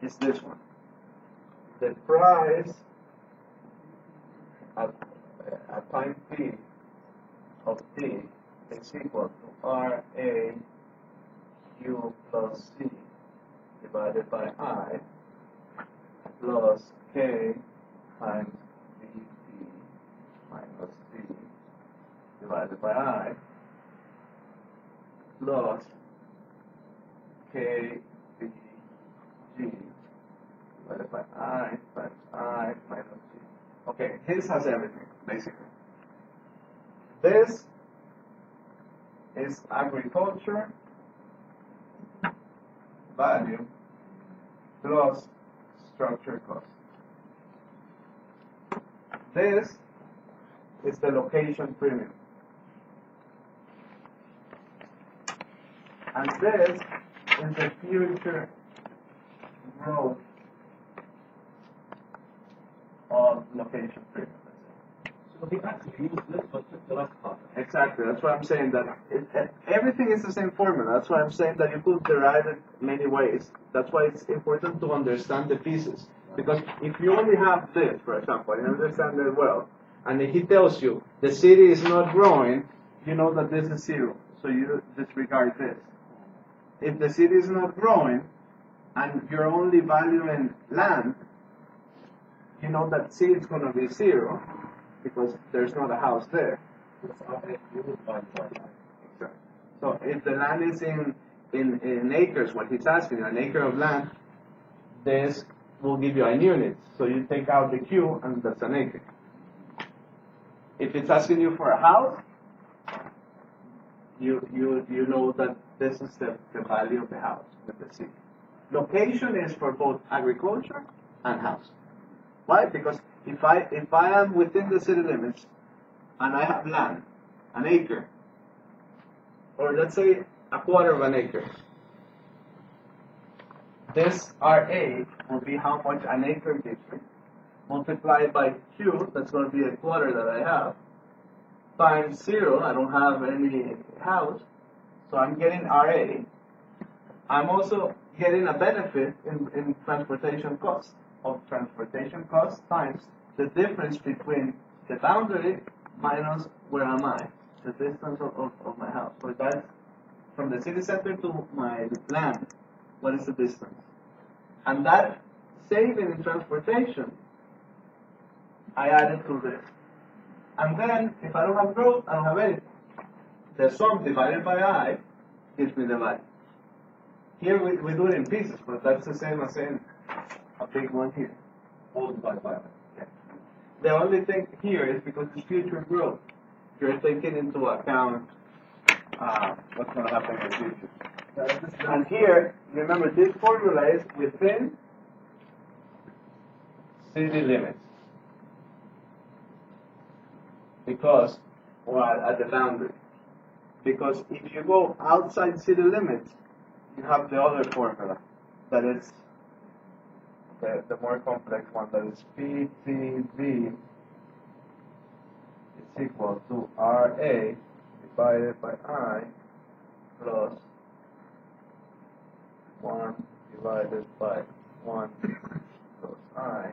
is this one. The price at time T of T is equal to RA Q plus C divided by I plus K times BP minus C divided by I plus KBG divided by I times I minus G. Okay, this has everything, basically. This is agriculture value plus structure cost. This is the location premium. And this is the future growth of location premium.
So he actually used this, but took the last part.
Exactly, that's why I'm saying that everything is the same formula. That's why I'm saying that you could derive it many ways. That's why it's important to understand the pieces. Because if you only have this, for example, and understand it well, and if he tells you the city is not growing, you know that this is zero. So you disregard this. If the city is not growing, and you're only valuing land, you know that C is going to be zero, because there's not a house there. Exactly. So if the land is in acres, what he's asking, an acre of land, this will give you in units. So you take out the Q, and that's an acre. If it's asking you for a house, you know that this is the value of the house with the C. Location is for both agriculture and house. Why? Because if I am within the city limits, and I have land, an acre, or let's say a quarter of an acre. This RA will be how much an acre gives me, multiplied by Q, that's going to be a quarter that I have, times 0, I don't have any house, so I'm getting RA. I'm also getting a benefit in transportation cost, of transportation cost times the difference between the boundary minus where am I, the distance of my house. So that's from the city center to my land, what is the distance? And that saving in transportation, I added to this. And then, if I don't have growth, I don't have anything. The sum divided by I gives me the value. Here we do it in pieces, but that's the same as saying a big one here.
Multiplied by.
Yeah. The only thing here is because it's future growth, you're taking into account what's going to happen in the future. And here, remember, this formula is within city limits. Because, or at the boundary. Because if you go outside city limits, you have the other formula, that is the more complex one, that is PTV is equal to RA divided by I plus 1 divided by 1 plus I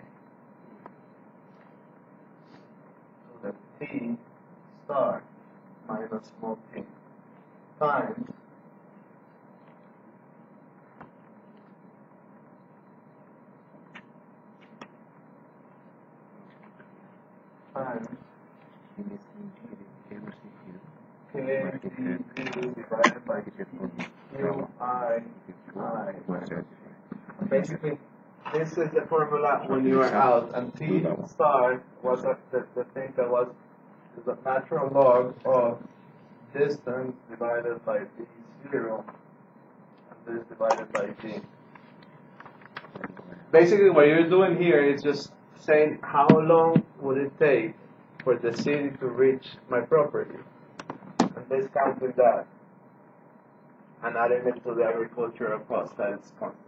to the P star minus small p times KTV divided by QI. Basically, this is the formula when you are out, and T star was the thing that was the natural log of distance divided by D0, and this divided by D. Basically, what you're doing here is just saying how long would it take for the city to reach my property, and discounting that, and adding it to the agricultural cost that is constant.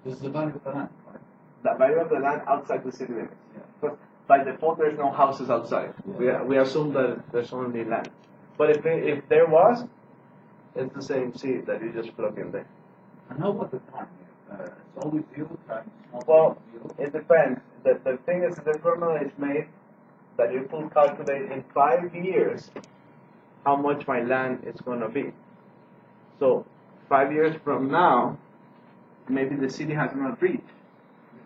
This is the value of the land, right?
The value of the land outside the city limits.
Yeah.
Because by default, there's no houses outside.
Yeah.
We assume that there's only land. But if there was, it's the same seed that you just plug in there.
And how about the time? It's always 0 times small
Well,
p 0.
it depends. The thing is, the formula is made that you could calculate in 5 years how much my land is going to be. So 5 years from now, maybe the city has not reached.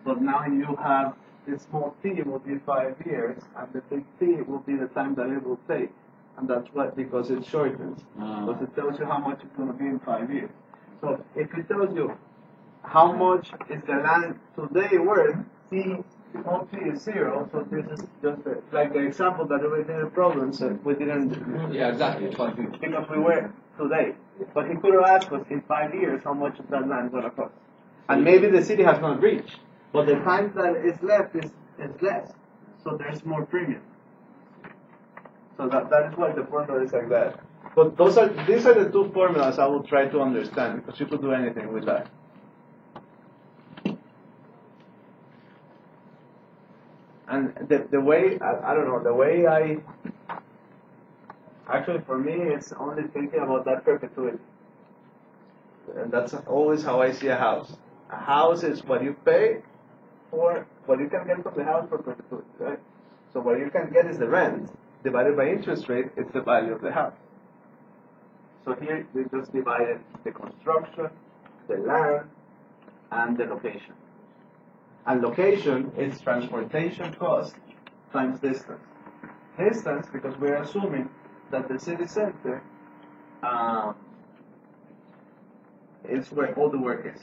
But now you have this small t will be 5 years, and the big T will be the time that it will take. And that's what, because it shortens. Because it tells you how much it's going to be in 5 years. So if it tells you how much is the land today worth, T, small t is 0, so this is just like the example that we did in problems, we didn't,
Yeah, exactly.
because we were today. But he could have asked us in 5 years how much is that land going to cost. And maybe the city has not reached, but the time that is left is less, so there's more premium. So that is why the formula is like that. But these are the two formulas I will try to understand, because you could do anything with that. And the way, I don't know, the way actually for me, it's only thinking about that perpetuity. And that's always how I see a house. A house is what you pay for, what you can get from the house for perpetuity, right? So what you can get is the rent, divided by interest rate, it's the value of the house. So here we just divided the construction, the land, and the location. And location is transportation cost times distance. Distance, because we're assuming that the city center is where all the work is.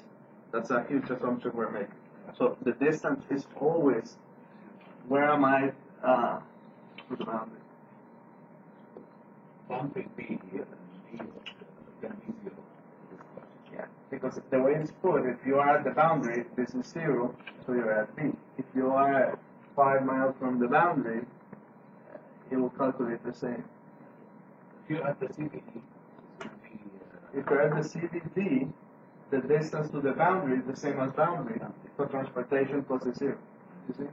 That's a huge assumption we're making. So the distance is always, where am I to the boundary?
Boundary B here and D can be 0.
Yeah, because the way it's put, if you are at the boundary, this is 0, so you're at B. If you are 5 miles from the boundary, it will calculate the same.
If you're at the CBD, it's going to be,
If you're at the CBD, the distance to the boundary is the same as boundary for transportation plus a zero. You see?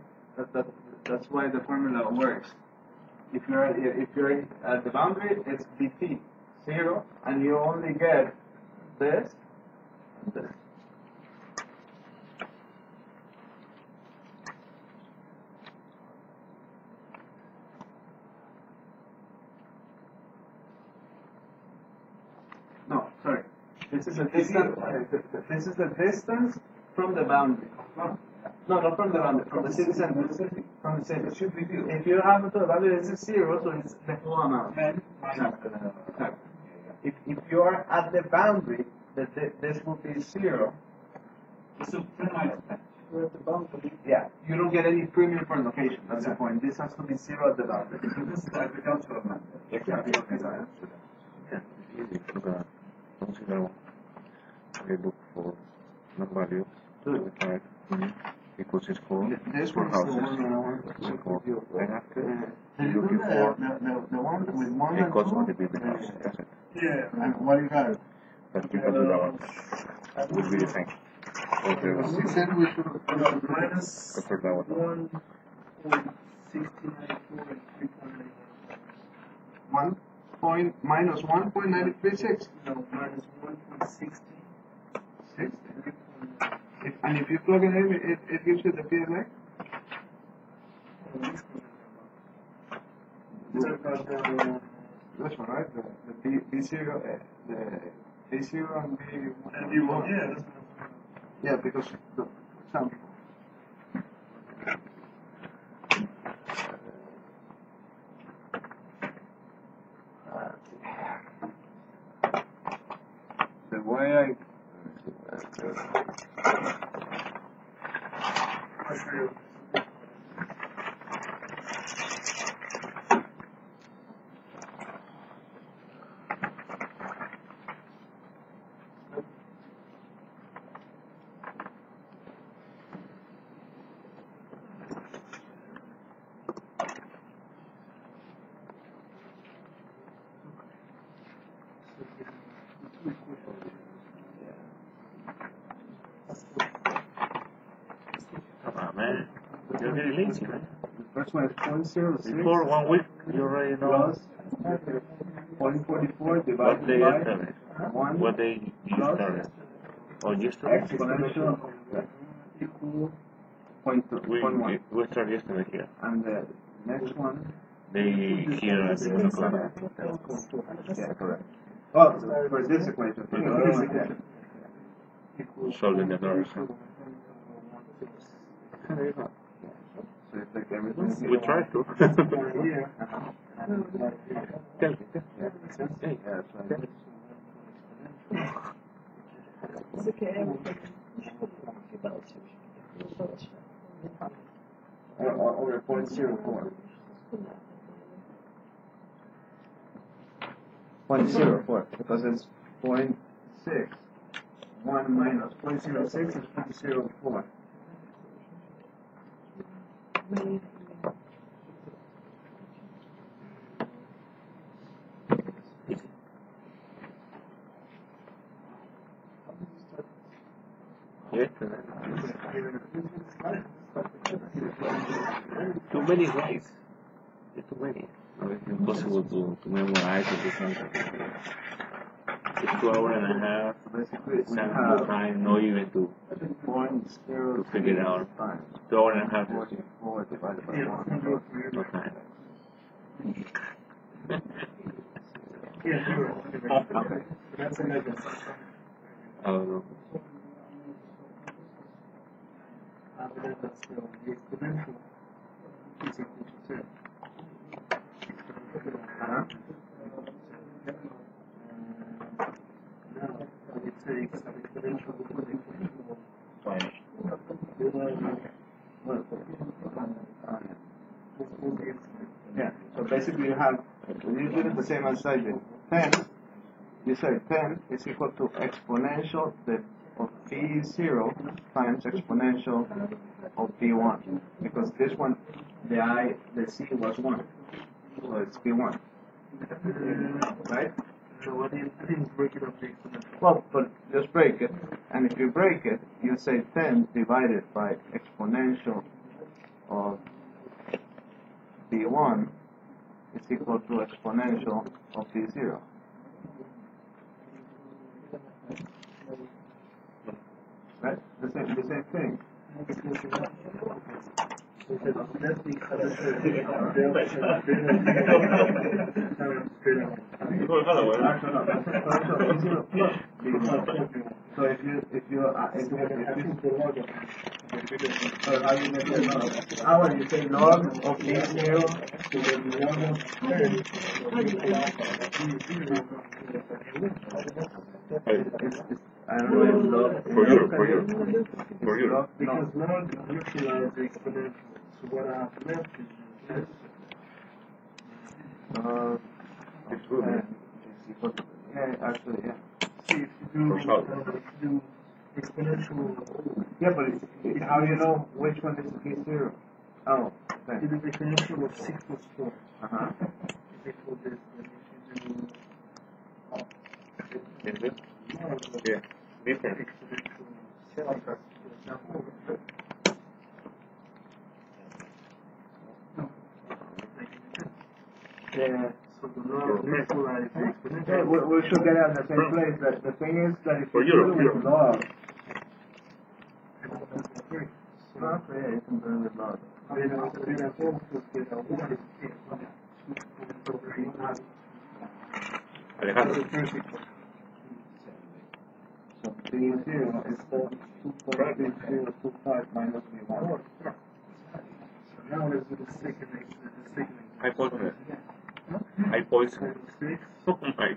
That's why the formula works. If you're at the boundary, it's dt, 0, and you only get this and this. No, sorry. This is the distance. This is the distance from the boundary. No, not from the boundary. From the city center. From the city. It should be zero. If you have to the boundary, this is 0, so it's the whole amount. If you are at the boundary, this will be 0.
so 10 minus 10.
We're at the boundary.
Yeah, you don't get any premium for location. That's the point. This has to be 0 at the boundary.
So this is agricultural land.
Exactly. Yeah, it's easy. You're gonna consider a book for not value. 25 equals is 4.
This
Four
one is the
houses.
one that I want to
So 4. Then after,
You're
you're looking for
the one with 1 and
equals
2.
on the building house. That's it.
Yeah.
And what you got?
But you can do that one. It will be the same. Okay,
He said we should
Minus
prefer that one.
1.1694 and 3.91.
1 point minus 1.936.
No, minus 1.60.
6. And if you plug it in, it gives you the PLA. This one, right? The B0, the A0 and B1.
Yeah, that's
Yeah, because the sound. The way I
Come on, man. You're getting lazy, man.
the first one is 0.06
Before 1 week, you already know
plus 0.44
what
divided
day
by
yesterday.
1
What day you
plus
started. Oh, yesterday?
exponential equal point two,
We,
point 1.
we started yesterday here.
And the next one,
They here at 11 o'clock.
yeah, correct. Well, for this equation, for the other one,
Solving the numbers.
so you take everything.
We tried to.
Here.
Tell me. Hey.
Yeah, so
Você quer
over 0.04. 0.04, because it's 0.6. 1 minus 0.06 is 0.04.
Yesterday. Too many ways. Too many. It's impossible to memorize everything. It's 2 hours and a half.
Basically, we
Some
have
time, not even to
0.0
to figure it out.
times
2 hours and a half.
44 divided by 1.
No time.
Okay.
That's an edge.
I don't know.
But then that's the exponential is equal to 0.
Uh-huh.
Now, when it takes exponential
Yeah, so basically you have, you did it the same as I did. 10, you say 10 is equal to exponential of V0 times exponential of V1. Because this one, the C was 1. So it's B1. Right?
So what do you break it up to exponential?
Well, but just break it. And if you break it, you say 10 divided by exponential of B1 is equal to exponential of B0. Right? The same thing.
이걸 하나 왜?
So if you so how you make it log? How would you say log of B0 to the B1? I don't know if log
For you.
Because log neutralizes the exponential. So what I have left is
It's good.
yeah, actually, yeah.
see if you do exponential.
Yeah, but how do you know which one is B0? Oh,
It is exponential of 6 plus 4.
uh-huh.
Is equal to this. And if you do
Is it? Yeah. Different.
Yeah.
So the log neutralizes the
Yeah,
exponential.
we should get out in the same place. That the thing is that if
For
you
Europe,
do it with log, okay, you can do it with log.
Alejandro.
So B0 is 2.3025 minus B1.
Now let's do the second
Hypotenuse. Hypotenuse.
6.
Oh my.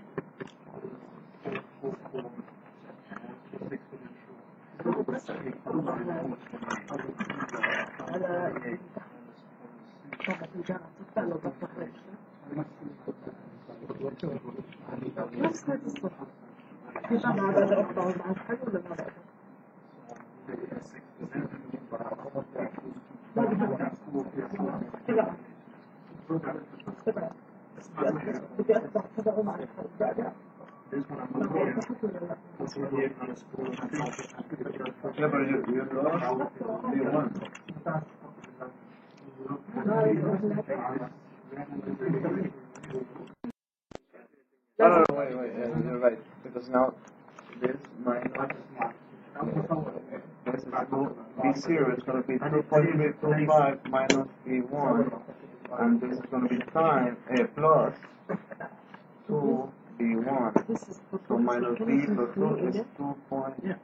Yeah, but you lost B1. Oh, no, wait, you're right. Because now this minus this is B0 is going to be 2.325 minus B1, and this is going to be times plus 2 B1. So minus B plus 2 is 2.325.